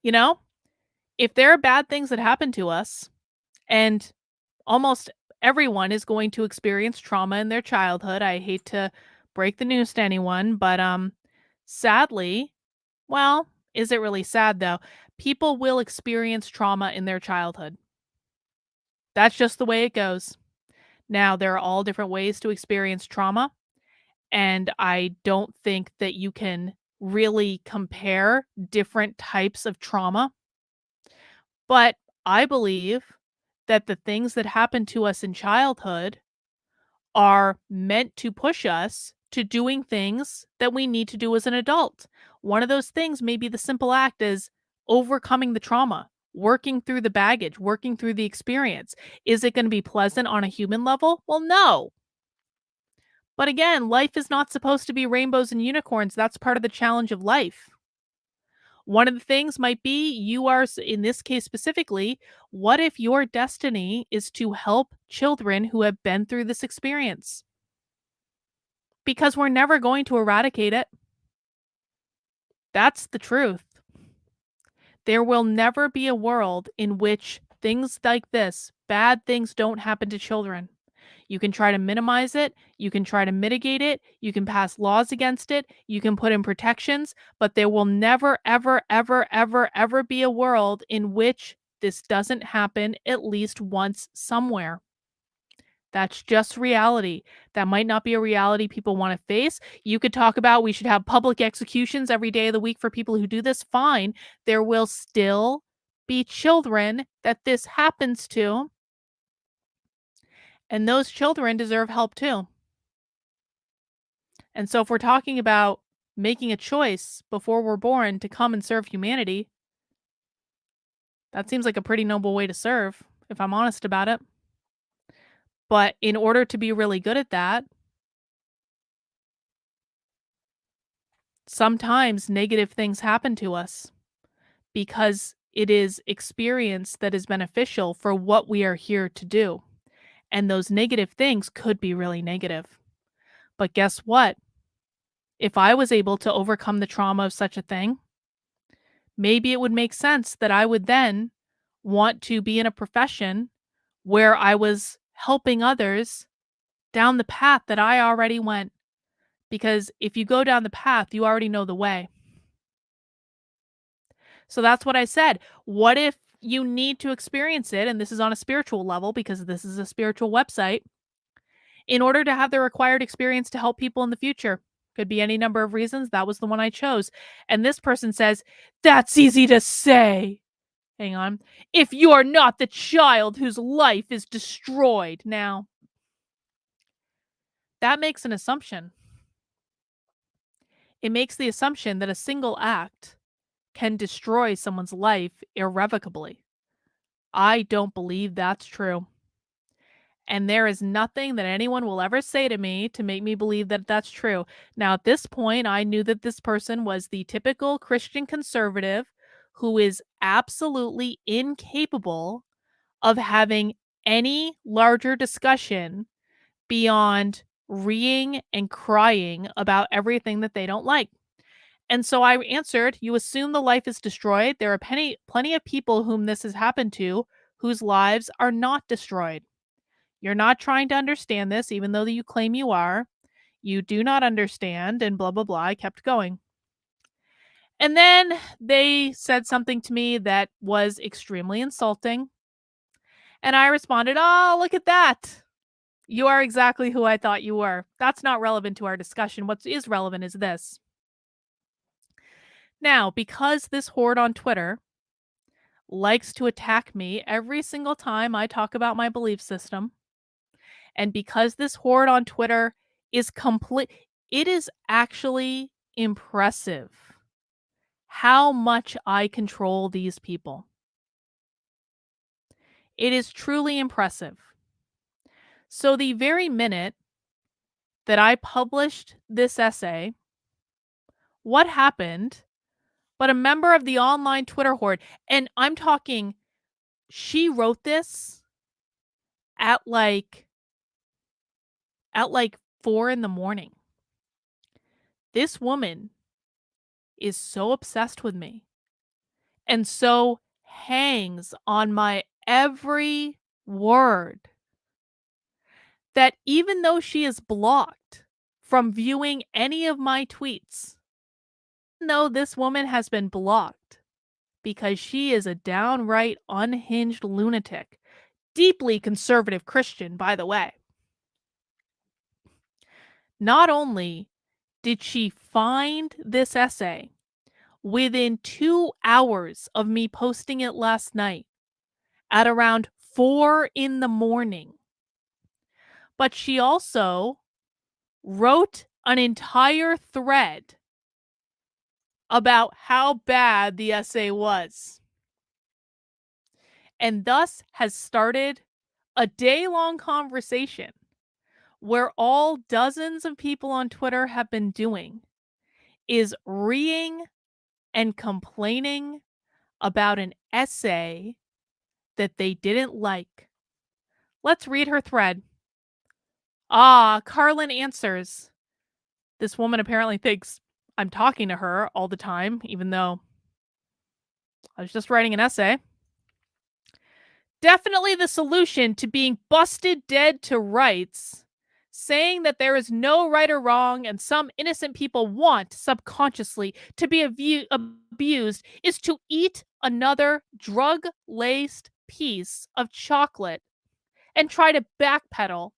You know, if there are bad things that happen to us, and almost everyone is going to experience trauma in their childhood. I hate to break the news to anyone, but sadly, well, is it really sad though? People will experience trauma in their childhood. That's just the way it goes. Now, there are all different ways to experience trauma, and I don't think that you can really compare different types of trauma, but I believe that the things that happen to us in childhood are meant to push us to doing things that we need to do as an adult. One of those things may be the simple act as overcoming the trauma, working through the baggage, working through the experience. Is it going to be pleasant on a human level? Well, no. But again, life is not supposed to be rainbows and unicorns. That's part of the challenge of life. One of the things might be you are, in this case specifically, what if your destiny is to help children who have been through this experience? Because we're never going to eradicate it. That's the truth. There will never be a world in which things like this, bad things don't happen to children. You can try to minimize it, you can try to mitigate it, you can pass laws against it, you can put in protections, but there will never, ever, ever, ever, ever be a world in which this doesn't happen at least once somewhere. That's just reality. That might not be a reality people want to face. You could talk about we should have public executions every day of the week for people who do this. Fine. There will still be children that this happens to, and those children deserve help too. And so, if we're talking about making a choice before we're born to come and serve humanity, that seems like a pretty noble way to serve, if I'm honest about it. But in order to be really good at that, sometimes negative things happen to us because it is experience that is beneficial for what we are here to do. And those negative things could be really negative. But guess what? If I was able to overcome the trauma of such a thing, maybe it would make sense that I would then want to be in a profession where I was helping others down the path that I already went. Because if you go down the path, you already know the way. So that's what I said. What if you need to experience it? And this is on a spiritual level because this is a spiritual website in order to have the required experience to help people in the future. Could be any number of reasons. That was the one I chose. And this person says, that's easy to say. Hang on. If you are not the child whose life is destroyed. Now, that makes an assumption. It makes the assumption that a single act can destroy someone's life irrevocably. I don't believe that's true. And there is nothing that anyone will ever say to me to make me believe that that's true. Now, at this point, I knew that this person was the typical Christian conservative who is absolutely incapable of having any larger discussion beyond reeing and crying about everything that they don't like. And so I answered, you assume the life is destroyed. There are plenty of people whom this has happened to whose lives are not destroyed. You're not trying to understand this, even though you claim you are. You do not understand, and blah, blah, blah. I kept going. And then they said something to me that was extremely insulting. And I responded, oh, look at that. You are exactly who I thought you were. That's not relevant to our discussion. What is relevant is this. Now, because this horde on Twitter likes to attack me every single time I talk about my belief system, and because this horde on Twitter is complete, it is actually impressive how much I control these people. It is truly impressive. So, the very minute that I published this essay, what happened? But a member of the online Twitter horde, and I'm talking, she wrote this at like 4 in the morning. This woman is so obsessed with me and so hangs on my every word that even though she is blocked from viewing any of my tweets, no, this woman has been blocked because she is a downright unhinged lunatic. Deeply conservative Christian, by the way. Not only did she find this essay within 2 hours of me posting it last night at around 4 in the morning, but she also wrote an entire thread about how bad the essay was, and thus has started a day-long conversation where all dozens of people on Twitter have been doing is reeing and complaining about an essay that they didn't like. Let's read her thread. Carlin answers. This woman apparently thinks I'm talking to her all the time, even though I was just writing an essay. Definitely the solution to being busted dead to rights, saying that there is no right or wrong and some innocent people want subconsciously to be abused is to eat another drug-laced piece of chocolate and try to backpedal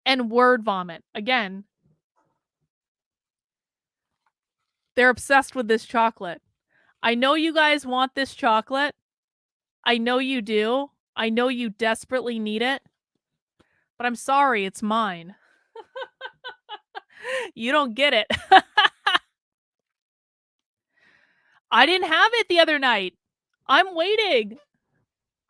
and word vomit. Again, they're obsessed with this chocolate. I know you guys want this chocolate. I know you do. I know you desperately need it. But I'm sorry, it's mine. You don't get it. I didn't have it the other night. I'm waiting.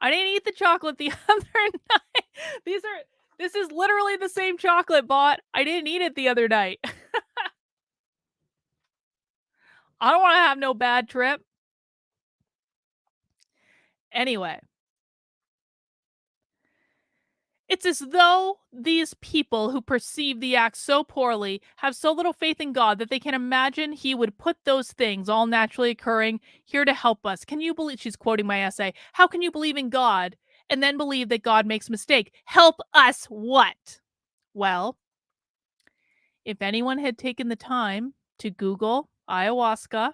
I didn't eat the chocolate the other night. This is literally the same chocolate bought. I didn't eat it the other night. I don't want to have no bad trip. Anyway, it's as though these people who perceive the act so poorly have so little faith in God that they can imagine he would put those things all naturally occurring here to help us. Can you believe, she's quoting my essay, how can you believe in God and then believe that God makes a mistake? Help us what? Well, if anyone had taken the time to Google ayahuasca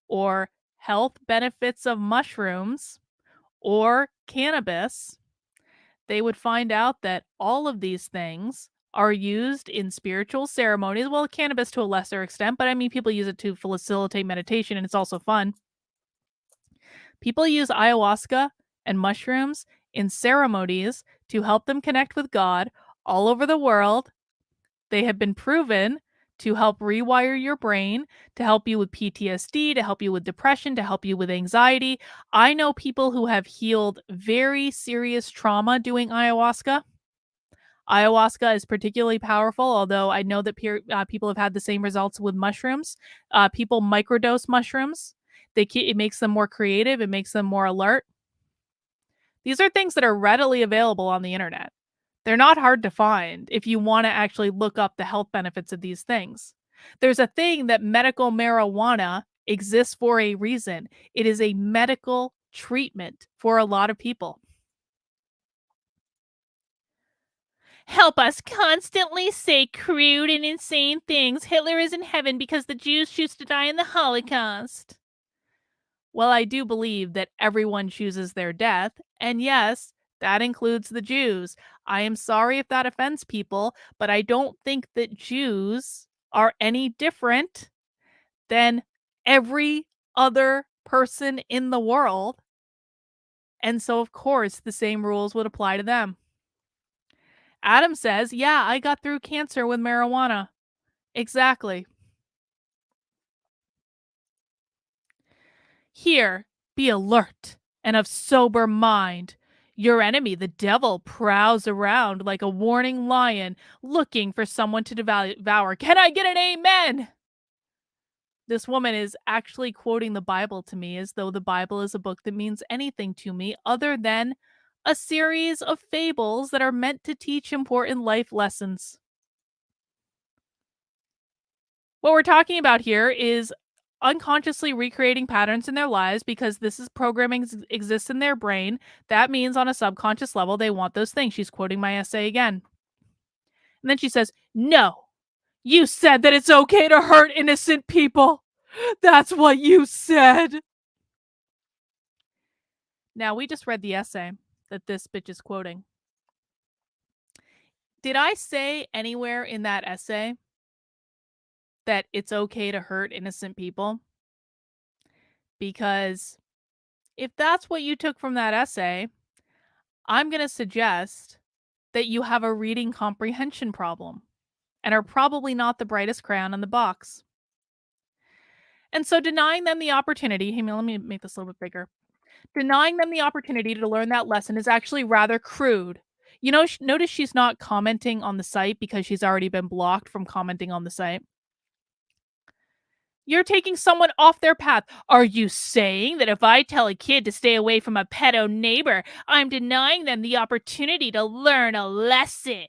or health benefits of mushrooms or cannabis, they would find out that all of these things are used in spiritual ceremonies. Well, cannabis to a lesser extent, but I mean, people use it to facilitate meditation and it's also fun. People use ayahuasca and mushrooms in ceremonies to help them connect with God all over the world. They have been proven to help rewire your brain, to help you with PTSD, to help you with depression, to help you with anxiety. I know people who have healed very serious trauma doing ayahuasca. Ayahuasca is particularly powerful, although I know that people have had the same results with mushrooms. People microdose mushrooms. It makes them more creative. It makes them more alert. These are things that are readily available on the internet. They're not hard to find if you want to actually look up the health benefits of these things. There's a thing that medical marijuana exists for a reason. It is a medical treatment for a lot of people. Help us constantly say crude and insane things. Hitler is in heaven because the Jews choose to die in the Holocaust. Well, I do believe that everyone chooses their death, and yes, that includes the Jews. I am sorry if that offends people, but I don't think that Jews are any different than every other person in the world. And so, of course, the same rules would apply to them. Adam says, yeah, I got through cancer with marijuana. Exactly. Here, be alert and of sober mind. Your enemy, the devil, prowls around like a warning lion looking for someone to devour. Can I get an amen? This woman is actually quoting the Bible to me as though the Bible is a book that means anything to me other than a series of fables that are meant to teach important life lessons. What we're talking about here is unconsciously recreating patterns in their lives because this is programming exists in their brain. That means on a subconscious level, they want those things. She's quoting my essay again. And then she says, "No, you said that it's okay to hurt innocent people. That's what you said." Now, we just read the essay that this bitch is quoting. Did I say anywhere in that essay that it's okay to hurt innocent people? Because if that's what you took from that essay, I'm going to suggest that you have a reading comprehension problem and are probably not the brightest crayon in the box. And so denying them the opportunity, hey, let me make this a little bit bigger. Denying them the opportunity to learn that lesson is actually rather crude. You know, notice she's not commenting on the site because she's already been blocked from commenting on the site. You're taking someone off their path. Are you saying that if I tell a kid to stay away from a pedo neighbor, I'm denying them the opportunity to learn a lesson?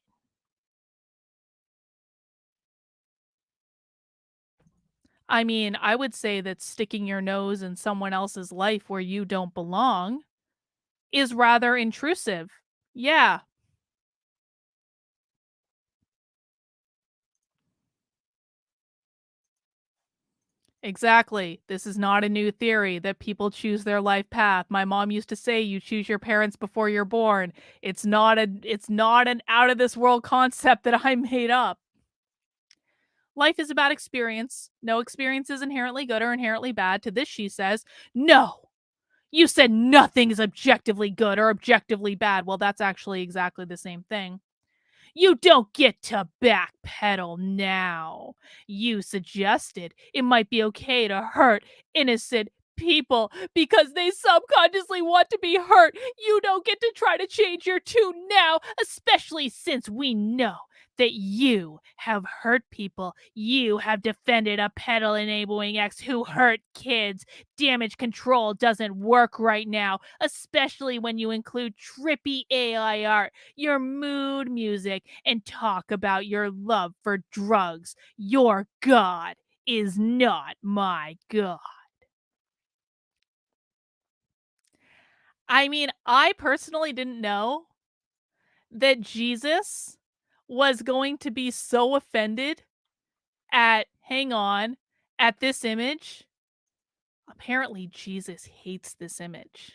I mean, I would say that sticking your nose in someone else's life where you don't belong is rather intrusive. Yeah, exactly. This is not a new theory that people choose their life path. My mom used to say you choose your parents before you're born. It's not an out of this world concept that I made up. Life is about experience. No experience is inherently good or inherently bad. To this she says, "No. You said nothing is objectively good or objectively bad." Well, that's actually exactly the same thing. "You don't get to backpedal now. You suggested it might be okay to hurt innocent people because they subconsciously want to be hurt. You don't get to try to change your tune now, especially since we know that you have hurt people. You have defended a pedal enabling ex who hurt kids. Damage control doesn't work right now, especially when you include trippy AI art, your mood music, and talk about your love for drugs. Your God is not my God." I mean, I personally didn't know that Jesus was going to be so offended hang on, at this image. Apparently, Jesus hates this image.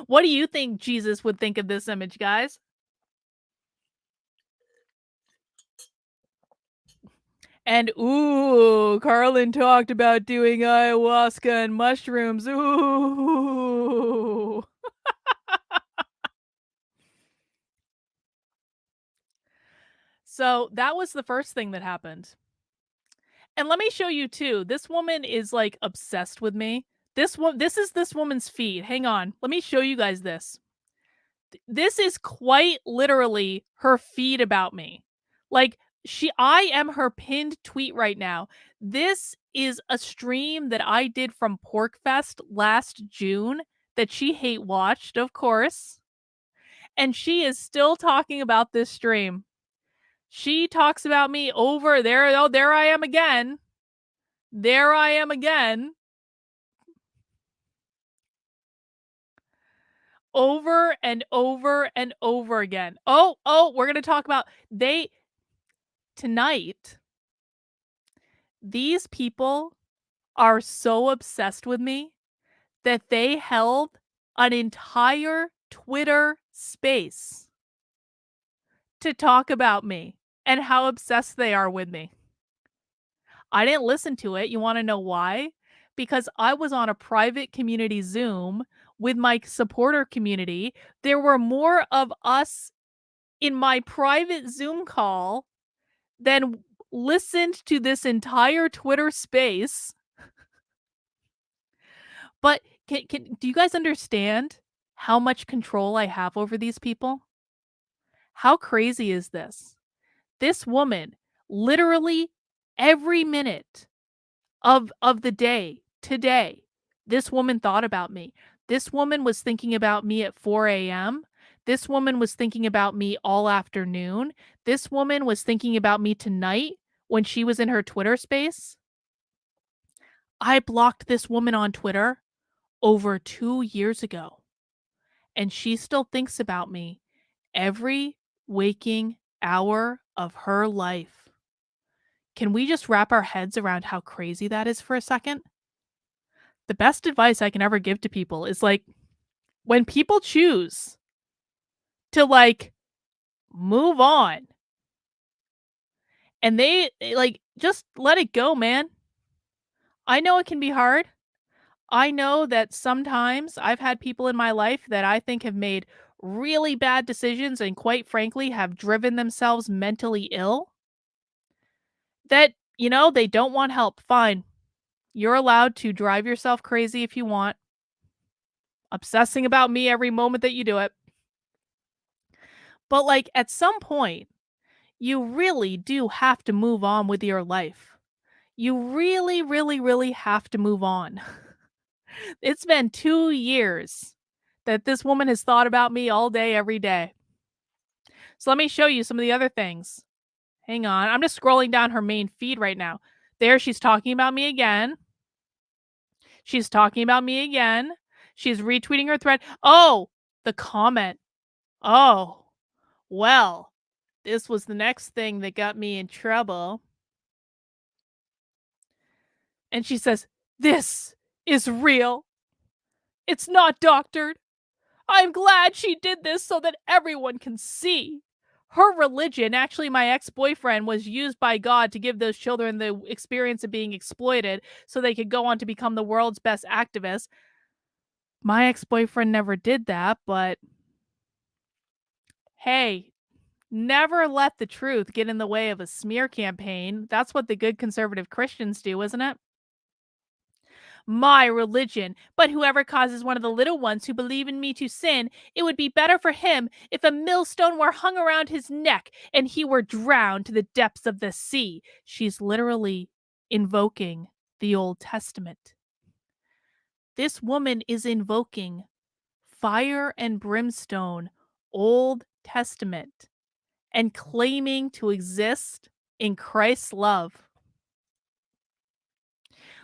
What do you think Jesus would think of this image, guys? And ooh, Carlin talked about doing ayahuasca and mushrooms. Ooh. So that was the first thing that happened. And let me show you too. This woman is like obsessed with me. This is this woman's feed. Hang on. Let me show you guys this. This is quite literally her feed about me. Like I am her pinned tweet right now. This is a stream that I did from Porkfest last June that she hate watched, of course. And she is still talking about this stream. She talks about me over there. Oh, there I am again. There I am again. Over and over and over again. Oh, we're going to talk about tonight. These people are so obsessed with me that they held an entire Twitter space to talk about me and how obsessed they are with me. I didn't listen to it. You wanna know why? Because I was on a private community Zoom with my supporter community. There were more of us in my private Zoom call than listened to this entire Twitter space. Do you guys understand how much control I have over these people? How crazy is this? This woman, literally every minute of the day, today, this woman thought about me. This woman was thinking about me at 4 AM. This woman was thinking about me all afternoon. This woman was thinking about me tonight when she was in her Twitter space. I blocked this woman on Twitter over 2 years ago, and she still thinks about me every waking hour of her life. Can we just wrap our heads around how crazy that is for a second? The best advice I can ever give to people is, like, when people choose to, like, move on and like, just let it go, man. I know it can be hard. I know that sometimes I've had people in my life that I think have made really bad decisions and, quite frankly, have driven themselves mentally ill, that, they don't want help. Fine. You're allowed to drive yourself crazy if you want, obsessing about me every moment that you do it. But, like, at some point, you really do have to move on with your life. You really, really, really have to move on. It's been 2 years that this woman has thought about me all day, every day. So let me show you some of the other things. Hang on. I'm just scrolling down her main feed right now. There, she's talking about me again. She's talking about me again. She's retweeting her thread. Oh, the comment. Oh, well, this was the next thing that got me in trouble. And she says, "This is real. It's not doctored. I'm glad she did this so that everyone can see." Her religion, actually, my ex boyfriend, was used by God to give those children the experience of being exploited so they could go on to become the world's best activists. My ex boyfriend never did that, but hey, never let the truth get in the way of a smear campaign. That's what the good conservative Christians do, isn't it? My religion. But whoever causes one of the little ones who believe in me to sin, it would be better for him if a millstone were hung around his neck and he were drowned to the depths of the sea. She's literally invoking the Old Testament. This woman is invoking fire and brimstone, Old Testament, and claiming to exist in Christ's love.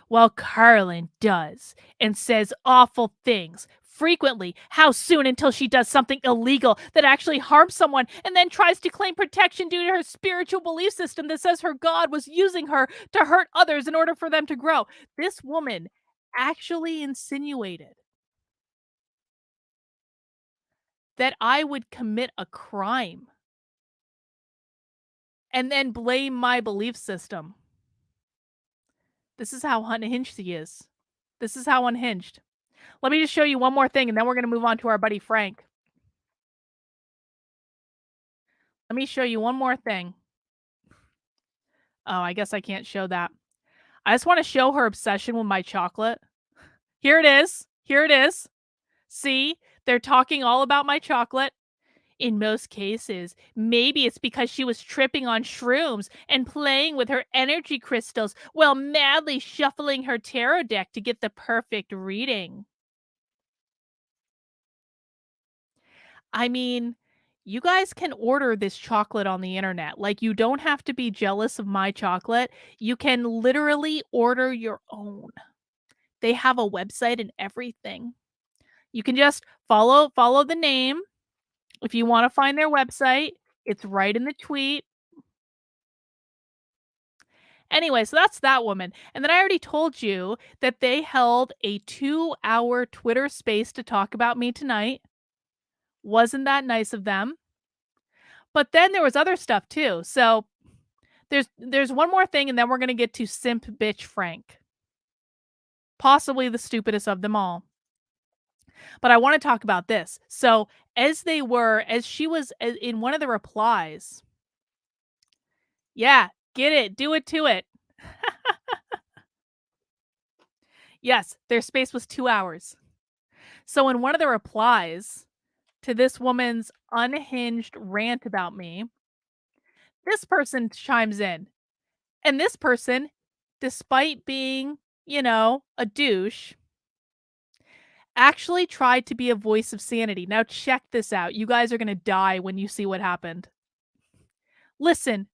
While Carlin does and says awful things frequently. How soon until she does something illegal that actually harms someone and then tries to claim protection due to her spiritual belief system that says her God was using her to hurt others in order for them to grow? This woman actually insinuated that I would commit a crime and then blame my belief system. This is how unhinged he is. This is how unhinged. Let me just show you one more thing, and then we're gonna move on to our buddy Frank. Let me show you one more thing. Oh, I guess I can't show that. I just wanna show her obsession with my chocolate. Here it is. Here it is. See? They're talking all about my chocolate. In most cases, maybe it's because she was tripping on shrooms and playing with her energy crystals while madly shuffling her tarot deck to get the perfect reading. I mean, you guys can order this chocolate on the internet. Like, you don't have to be jealous of my chocolate. You can literally order your own. They have a website and everything. You can just follow the name. If you wanna find their website, it's right in the tweet. Anyway, so that's that woman. And then I already told you that they held a 2-hour Twitter space to talk about me tonight. Wasn't that nice of them? But then there was other stuff too. So there's one more thing, and then we're gonna get to simp bitch Frank. Possibly the stupidest of them all. But I wanna talk about this. So, as she was in one of the replies. Yeah, get it, do it to it. Yes, their space was 2 hours. So in one of the replies to this woman's unhinged rant about me, this person chimes in. And this person, despite being, a douche, actually tried to be a voice of sanity. Now check this out. You guys are going to die when you see what happened. Listen,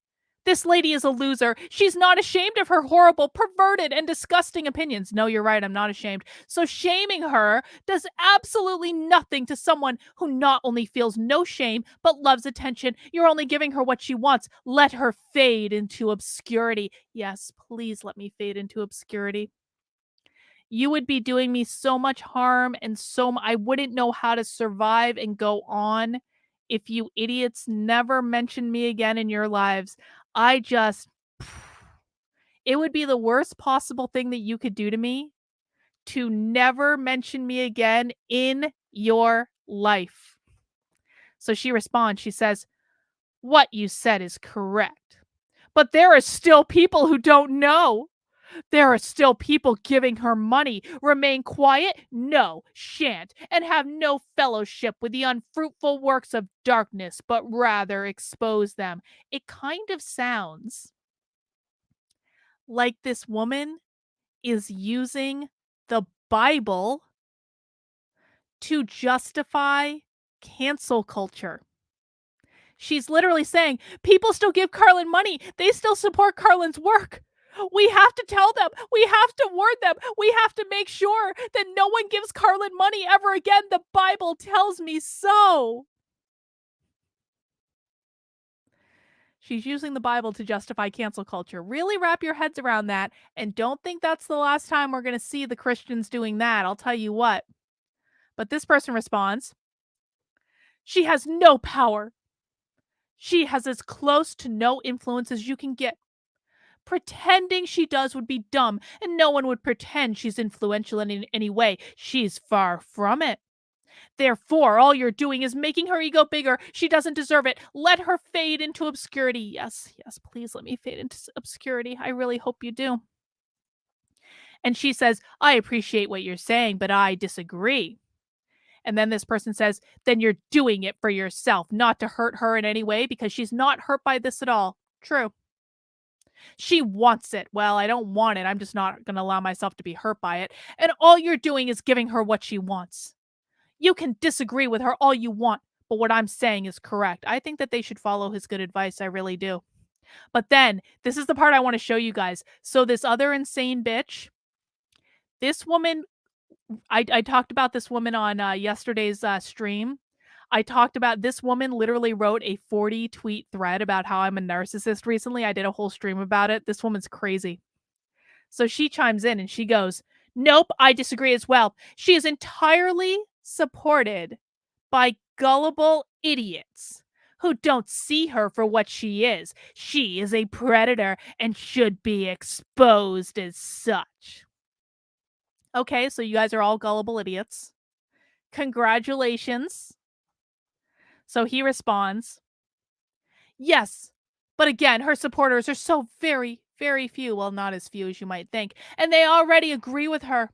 this lady is a loser. She's not ashamed of her horrible, perverted, and disgusting opinions. No, you're right. I'm not ashamed. So shaming her does absolutely nothing to someone who not only feels no shame, but loves attention. You're only giving her what she wants. Let her fade into obscurity. Yes, please let me fade into obscurity. You would be doing me so much harm and I wouldn't know how to survive and go on if you idiots never mentioned me again in your lives. I just it would be the worst possible thing that you could do to me to never mention me again in your life. So she responds, she says, "What you said is correct. But there are still people who don't know. There are still people giving her money. Remain quiet? No, shan't, and have no fellowship with the unfruitful works of darkness, but rather expose them." It kind of sounds like this woman is using the Bible to justify cancel culture. She's literally saying, people still give Carlin money. They still support Carlin's work. We have to tell them. We have to warn them. We have to make sure that no one gives Carlin money ever again. The Bible tells me so. She's using the Bible to justify cancel culture. Really wrap your heads around that, and don't think that's the last time we're going to see the Christians doing that. I'll tell you what. But this person responds, "She has no power. She has as close to no influence as you can get. Pretending she does would be dumb, and no one would pretend she's influential in any way. She's far from it. Therefore, all you're doing is making her ego bigger. She doesn't deserve it. Let her fade into obscurity." Yes, yes, please let me fade into obscurity. I really hope you do. And she says, "I appreciate what you're saying, but I disagree." And then this person says, "Then you're doing it for yourself, not to hurt her in any way, because she's not hurt by this at all." True. She wants it. Well, I don't want it. I'm just not going to allow myself to be hurt by it. And all you're doing is giving her what she wants. You can disagree with her all you want, but what I'm saying is correct. I think that they should follow his good advice. I really do. But then, this is the part I want to show you guys. So this other insane bitch, this woman, I talked about this woman on yesterday's stream. I talked about this woman literally wrote a 40 tweet thread about how I'm a narcissist recently. I did a whole stream about it. This woman's crazy. So she chimes in and she goes, "Nope, I disagree as well. She is entirely supported by gullible idiots who don't see her for what she is. She is a predator and should be exposed as such." Okay, so you guys are all gullible idiots. Congratulations. So he responds, "Yes, but again, her supporters are so very, very few. Well, not as few as you might think. And they already agree with her.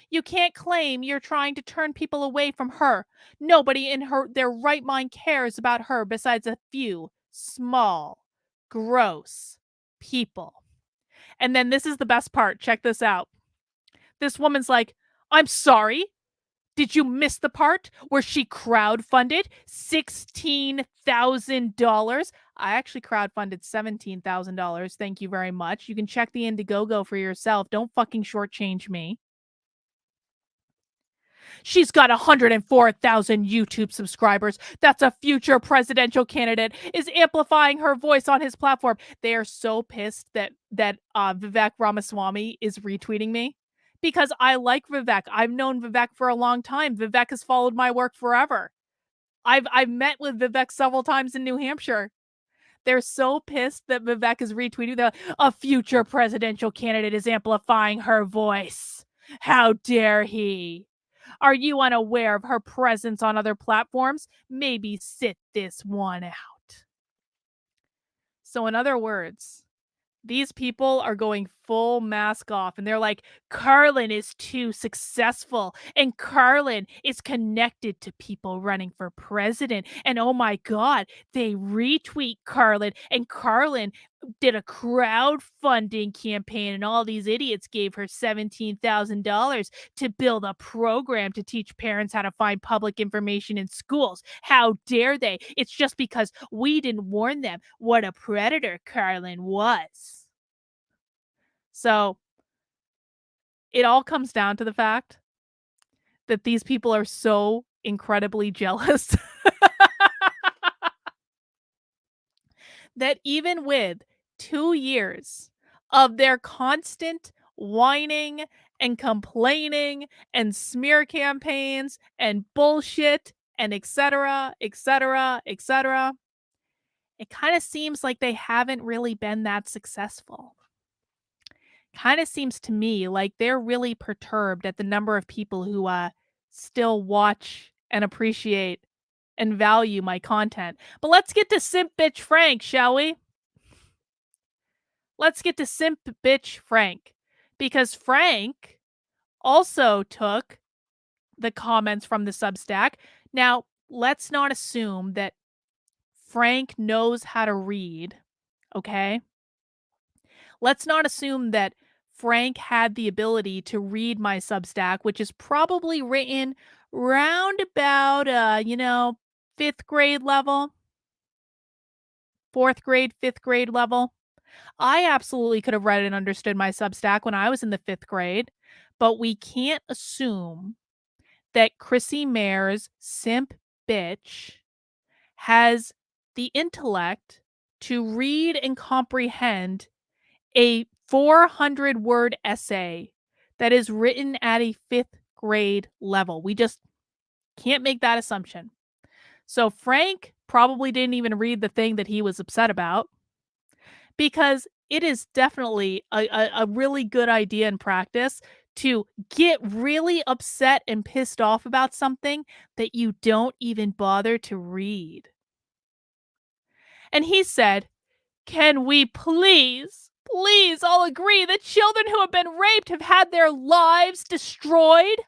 You can't claim you're trying to turn people away from her. Nobody in their right mind cares about her besides a few small, gross people." And then this is the best part. Check this out. This woman's like, "I'm sorry. Did you miss the part where she crowdfunded $16,000? I actually crowdfunded $17,000. Thank you very much. You can check the Indiegogo for yourself. Don't fucking shortchange me. She's got 104,000 YouTube subscribers. That's a future presidential candidate. Is amplifying her voice on his platform." They are so pissed that Vivek Ramaswamy is retweeting me because I like Vivek. I've known Vivek for a long time. Vivek has followed my work forever. I've met with Vivek several times in New Hampshire. They're so pissed that Vivek is retweeting "A future presidential candidate is amplifying her voice. How dare he? Are you unaware of her presence on other platforms? Maybe sit this one out." So in other words, These people are going full mask off and they're like, Carlin is too successful and Carlin is connected to people running for president. And oh my God, they retweet Carlin and Carlin did a crowdfunding campaign and all these idiots gave her $17,000 to build a program to teach parents how to find public information in schools. How dare they? It's just because we didn't warn them what a predator Carlin was. So it all comes down to the fact that these people are so incredibly jealous that even with 2 years of their constant whining and complaining and smear campaigns and bullshit and etc., etc., etc., it kinda seems like they haven't really been that successful. Kinda seems to me like they're really perturbed at the number of people who, still watch and appreciate and value my content. But let's get to simp bitch Frank, shall we? Let's get to simp bitch Frank. Because Frank also took the comments from the Substack. Now, let's not assume that Frank knows how to read, okay? Let's not assume that Frank had the ability to read my Substack, which is probably written round about, 5th grade level, 4th grade, 5th grade level. I absolutely could have read and understood my Substack when I was in the 5th grade, but we can't assume that Chrissie Mayr's simp bitch has the intellect to read and comprehend a 400-word essay that is written at a 5th grade level. We just can't make that assumption. So Frank probably didn't even read the thing that he was upset about because it is definitely a really good idea in practice to get really upset and pissed off about something that you don't even bother to read. And he said, can we please all agree that children who have been raped have had their lives destroyed?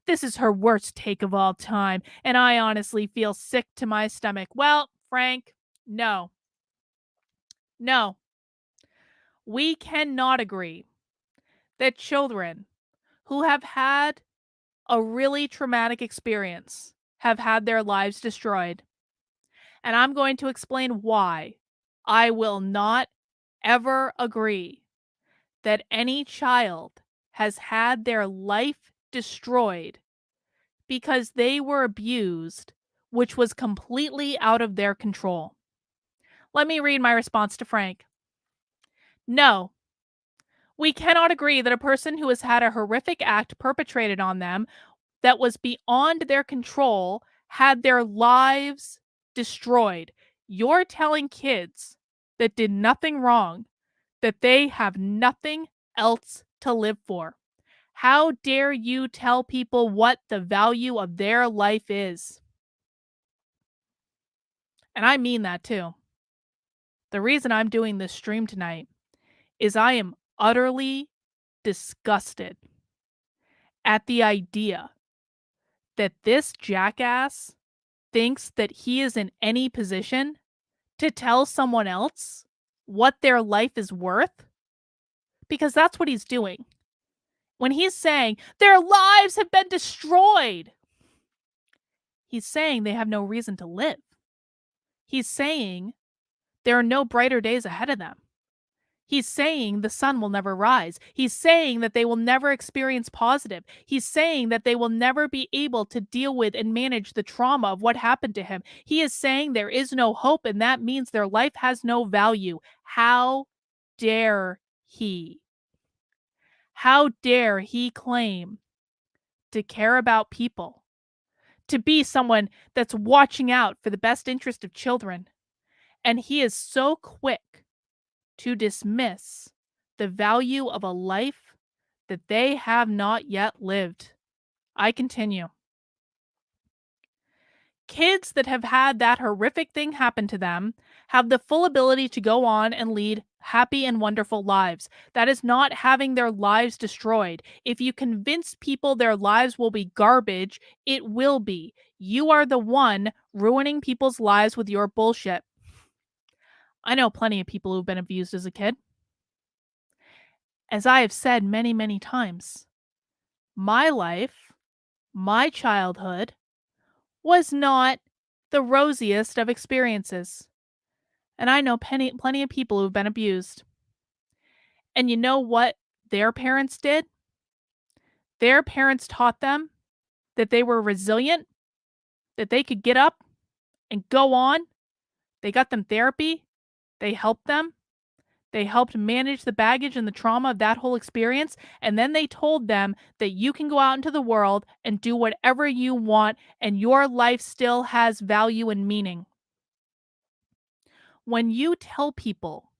This is her worst take of all time, and I honestly feel sick to my stomach. Well, Frank, no. No. We cannot agree that children who have had a really traumatic experience have had their lives destroyed. And I'm going to explain why I will not ever agree that any child has had their life destroyed because they were abused, which was completely out of their control. Let me read my response to Frank. No, we cannot agree that a person who has had a horrific act perpetrated on them that was beyond their control had their lives destroyed. You're telling kids that did nothing wrong that they have nothing else to live for. How dare you tell people what the value of their life is? And I mean that too. The reason I'm doing this stream tonight is I am utterly disgusted at the idea that this jackass thinks that he is in any position to tell someone else what their life is worth, because that's what he's doing. When he's saying their lives have been destroyed, he's saying they have no reason to live. He's saying there are no brighter days ahead of them. He's saying the sun will never rise. He's saying that they will never experience positive. He's saying that they will never be able to deal with and manage the trauma of what happened to him. He is saying there is no hope, and that means their life has no value. How dare he? How dare he claim to care about people, to be someone that's watching out for the best interest of children? And he is so quick to dismiss the value of a life that they have not yet lived. I continue. Kids that have had that horrific thing happen to them have the full ability to go on and lead happy and wonderful lives. That is not having their lives destroyed. If you convince people their lives will be garbage, it will be. You are the one ruining people's lives with your bullshit. I know plenty of people who've been abused as a kid. As I have said many, many times, my life, my childhood, was not the rosiest of experiences. And I know plenty of people who've been abused. And you know what their parents did? Their parents taught them that they were resilient, that they could get up and go on. They got them therapy. They helped them. They helped manage the baggage and the trauma of that whole experience. And then they told them that you can go out into the world and do whatever you want, and your life still has value and meaning. When you tell people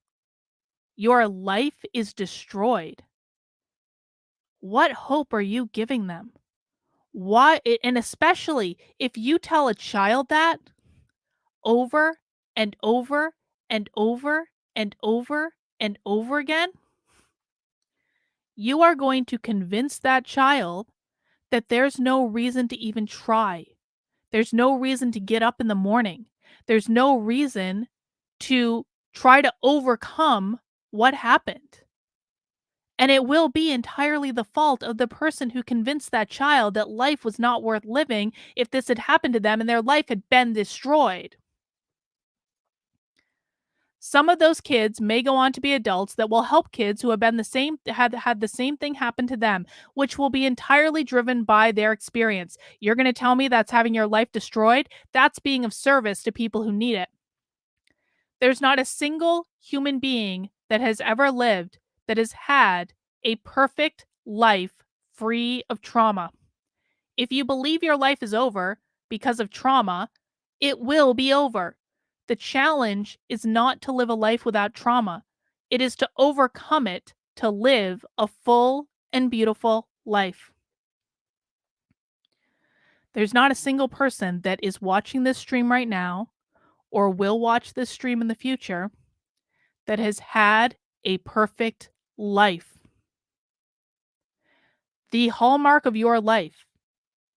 your life is destroyed, what hope are you giving them? Why? And especially if you tell a child that over and over and over and over and over again, you are going to convince that child that there's no reason to even try. There's no reason to get up in the morning. There's no reason to try to overcome what happened. And it will be entirely the fault of the person who convinced that child that life was not worth living if this had happened to them and their life had been destroyed. Some of those kids may go on to be adults that will help kids who have been had the same thing happen to them, which will be entirely driven by their experience. You're going to tell me that's having your life destroyed? That's being of service to people who need it. There's not a single human being that has ever lived that has had a perfect life free of trauma. If you believe your life is over because of trauma, it will be over. The challenge is not to live a life without trauma. It is to overcome it to live a full and beautiful life. There's not a single person that is watching this stream right now or will watch this stream in the future that has had a perfect life. The hallmark of your life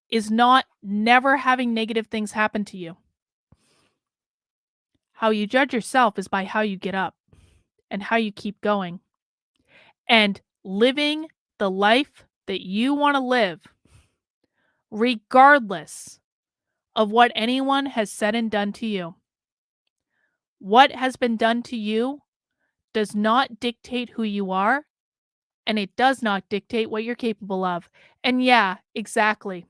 is not never having negative things happen to you. How you judge yourself is by how you get up and how you keep going and living the life that you want to live, regardless of what anyone has said and done to you. What has been done to you does not dictate who you are, and it does not dictate what you're capable of. And yeah, exactly.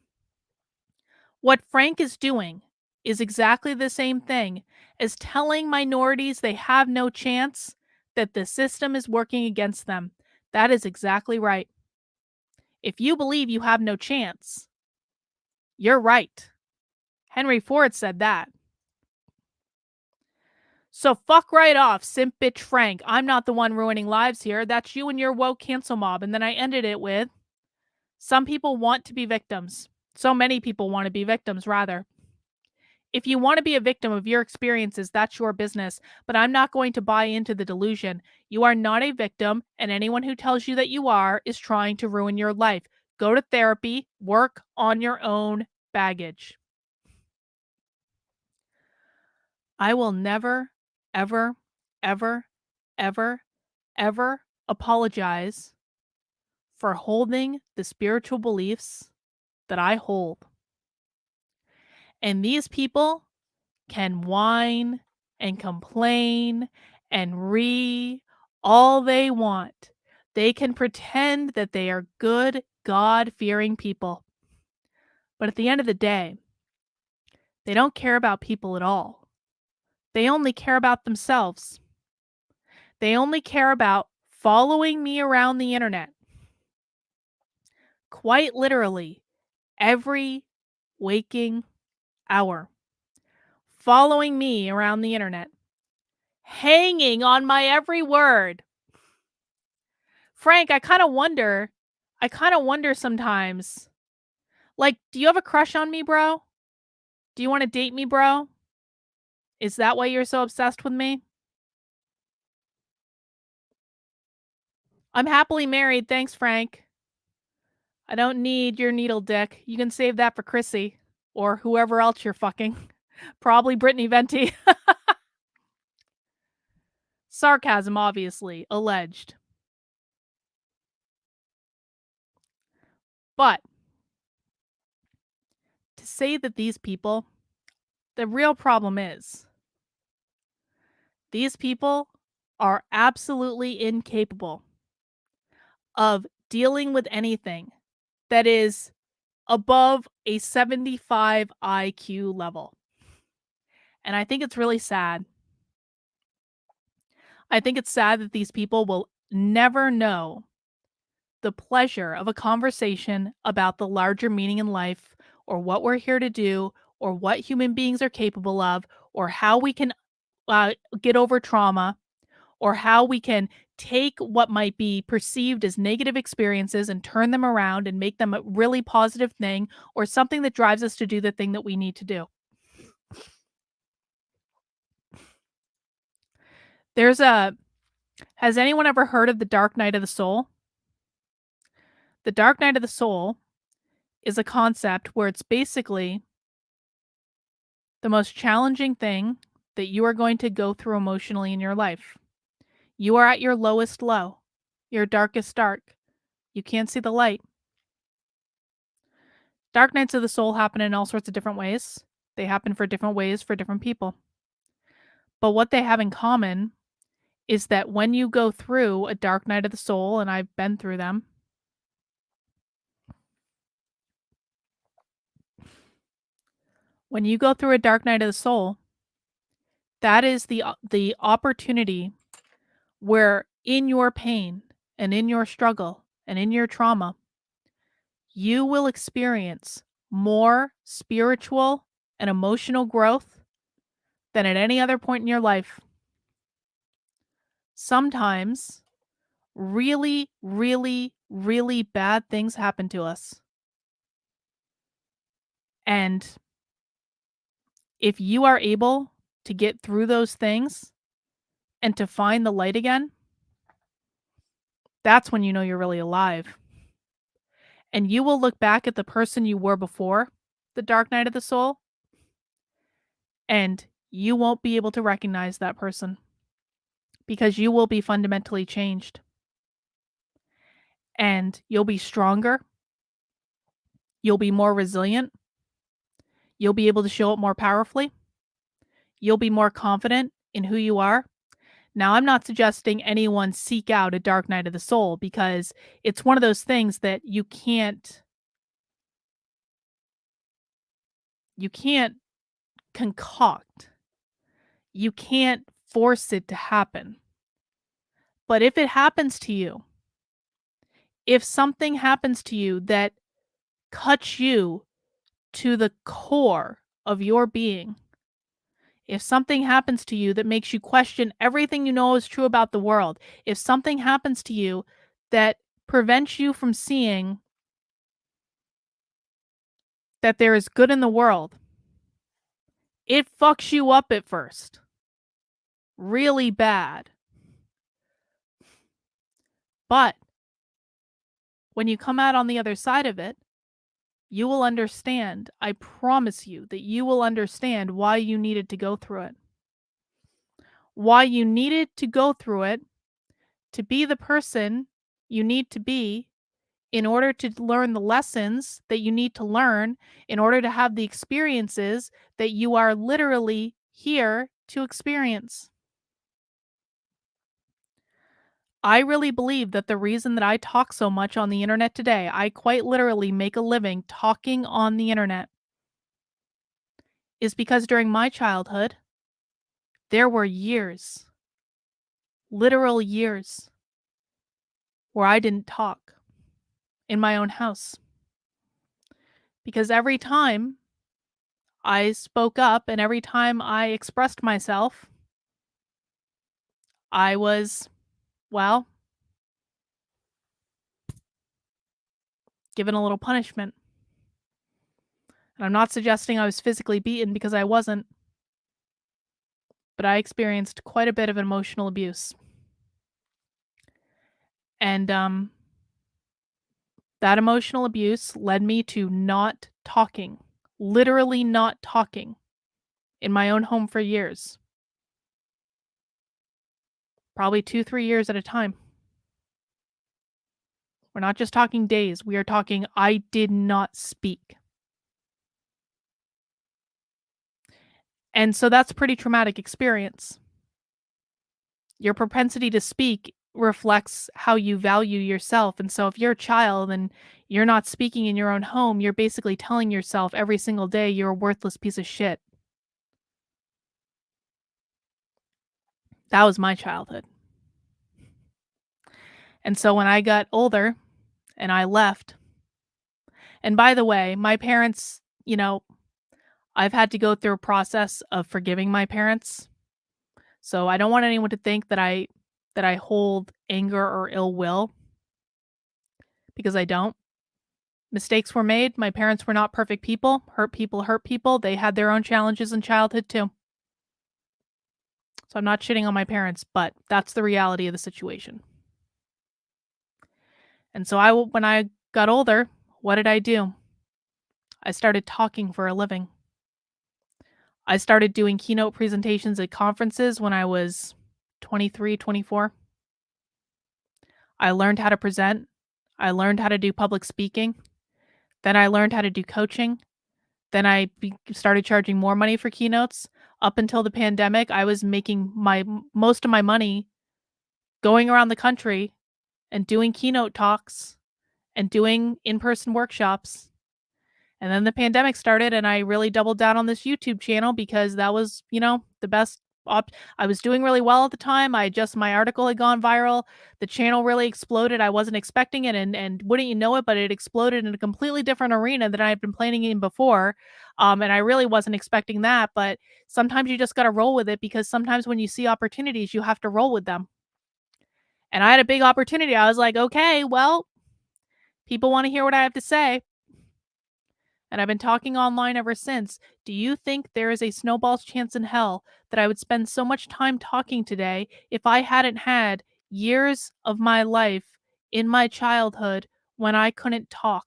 What Frank is doing is exactly the same thing as telling minorities they have no chance, that the system is working against them. That is exactly right. If you believe you have no chance, you're right. Henry Ford said that. So fuck right off, simp bitch Frank. I'm not the one ruining lives here. That's you and your woke cancel mob. And then I ended it with, some people want to be victims. So many people want to be victims, rather. If you want to be a victim of your experiences, that's your business. But I'm not going to buy into the delusion. You are not a victim, and anyone who tells you that you are is trying to ruin your life. Go to therapy, work on your own baggage. I will never, ever, ever, ever, ever apologize for holding the spiritual beliefs that I hold. And these people can whine and complain and all they want. They can pretend that they are good, God-fearing people. But at the end of the day, they don't care about people at all. They only care about themselves. They only care about following me around the internet. Quite literally, every waking hour. Following me around the internet. Hanging on my every word. Frank, I kind of wonder sometimes, like, do you have a crush on me, bro? Do you wanna date me, bro? Is that why you're so obsessed with me? I'm happily married, thanks, Frank. I don't need your needle dick. You can save that for Chrissy or whoever else you're fucking. Probably Brittany Venti. Sarcasm, obviously, alleged. But to say that these people, the real problem is these people are absolutely incapable of dealing with anything that is above a 75 IQ level. And I think it's really sad. I think it's sad that these people will never know the pleasure of a conversation about the larger meaning in life or what we're here to do or what human beings are capable of or how we can get over trauma or how we can take what might be perceived as negative experiences and turn them around and make them a really positive thing or something that drives us to do the thing that we need to do. There's a Has anyone ever heard of the dark night of the soul? The dark night of the soul is a concept where it's basically the most challenging thing that you are going to go through emotionally in your life. You are at your lowest low, your darkest dark. You can't see the light. Dark nights of the soul happen in all sorts of different ways. They happen for different ways for different people. But what they have in common is that when you go through a dark night of the soul, and I've been through them, when you go through a dark night of the soul, that is the opportunity where in your pain and in your struggle and in your trauma, you will experience more spiritual and emotional growth than at any other point in your life. Sometimes really, really, really bad things happen to us. And if you are able to get through those things and to find the light again, that's when you know you're really alive. And you will look back at the person you were before the dark night of the soul, and you won't be able to recognize that person because you will be fundamentally changed. And you'll be stronger, you'll be more resilient, you'll be able to show up more powerfully, you'll be more confident in who you are. Now, I'm not suggesting anyone seek out a dark night of the soul because it's one of those things that you can't concoct. You can't force it to happen. But if it happens to you, if something happens to you that cuts you to the core of your being, if something happens to you that makes you question everything you know is true about the world, if something happens to you that prevents you from seeing that there is good in the world, it fucks you up at first. Really bad. But when you come out on the other side of it, you will understand. I promise you that you will understand why you needed to go through it. Why you needed to go through it to be the person you need to be in order to learn the lessons that you need to learn, in order to have the experiences that you are literally here to experience. I really believe that the reason that I talk so much on the internet today, I quite literally make a living talking on the internet, is because during my childhood, there were years, literal years, where I didn't talk in my own house. Because every time I spoke up and every time I expressed myself, I was, well, given a little punishment. And I'm not suggesting I was physically beaten because I wasn't, but I experienced quite a bit of emotional abuse. And that emotional abuse led me to not talking, literally not talking in my own home for years, probably 2, 3 years at a time. We're not just talking days, we are talking I did not speak. And so that's a pretty traumatic experience. Your propensity to speak reflects how you value yourself, and so if you're a child and you're not speaking in your own home, you're basically telling yourself every single day you're a worthless piece of shit. That was my childhood. And so when I got older and I left, and by the way, my parents, I've had to go through a process of forgiving my parents. So I don't want anyone to think that I hold anger or ill will, because I don't. Mistakes were made. My parents were not perfect people. Hurt people hurt people. They had their own challenges in childhood too. So I'm not shitting on my parents, but that's the reality of the situation. And so when I got older, what did I do? I started talking for a living. I started doing keynote presentations at conferences when I was 23, 24. I learned how to present. I learned how to do public speaking. Then I learned how to do coaching. Then I started charging more money for keynotes. Up until the pandemic, I was making most of my money going around the country and doing keynote talks and doing in-person workshops. And then the pandemic started and I really doubled down on this YouTube channel because that was, the best I was doing really well at the time. My article had gone viral. The channel really exploded. I wasn't expecting it, and wouldn't you know it, but it exploded in a completely different arena than I had been planning in before. And I really wasn't expecting that, but sometimes you just got to roll with it, because sometimes when you see opportunities, you have to roll with them. And I had a big opportunity. I was like, okay, well, people want to hear what I have to say. And I've been talking online ever since. Do you think there is a snowball's chance in hell that I would spend so much time talking today if I hadn't had years of my life in my childhood when I couldn't talk?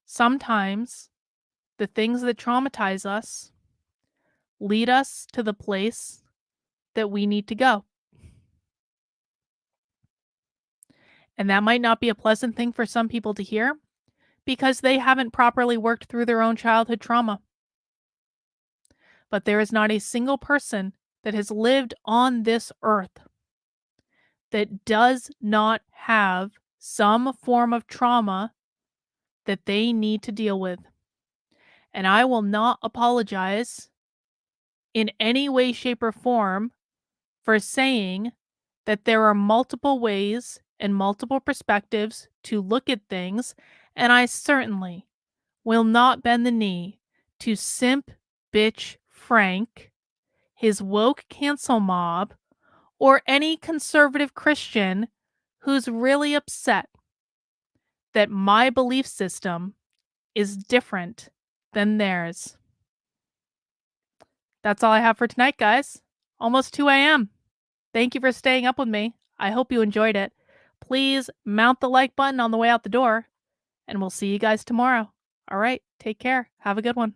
Sometimes the things that traumatize us lead us to the place that we need to go. And that might not be a pleasant thing for some people to hear, because they haven't properly worked through their own childhood trauma. But there is not a single person that has lived on this earth that does not have some form of trauma that they need to deal with. And I will not apologize in any way, shape, or form for saying that there are multiple ways and multiple perspectives to look at things, and I certainly will not bend the knee to simp bitch Frank, his woke cancel mob, or any conservative Christian who's really upset that my belief system is different than theirs. That's all I have for tonight, guys. Almost 2 a.m. Thank you for staying up with me. I hope you enjoyed it. Please mount the like button on the way out the door, and we'll see you guys tomorrow. All right, take care. Have a good one.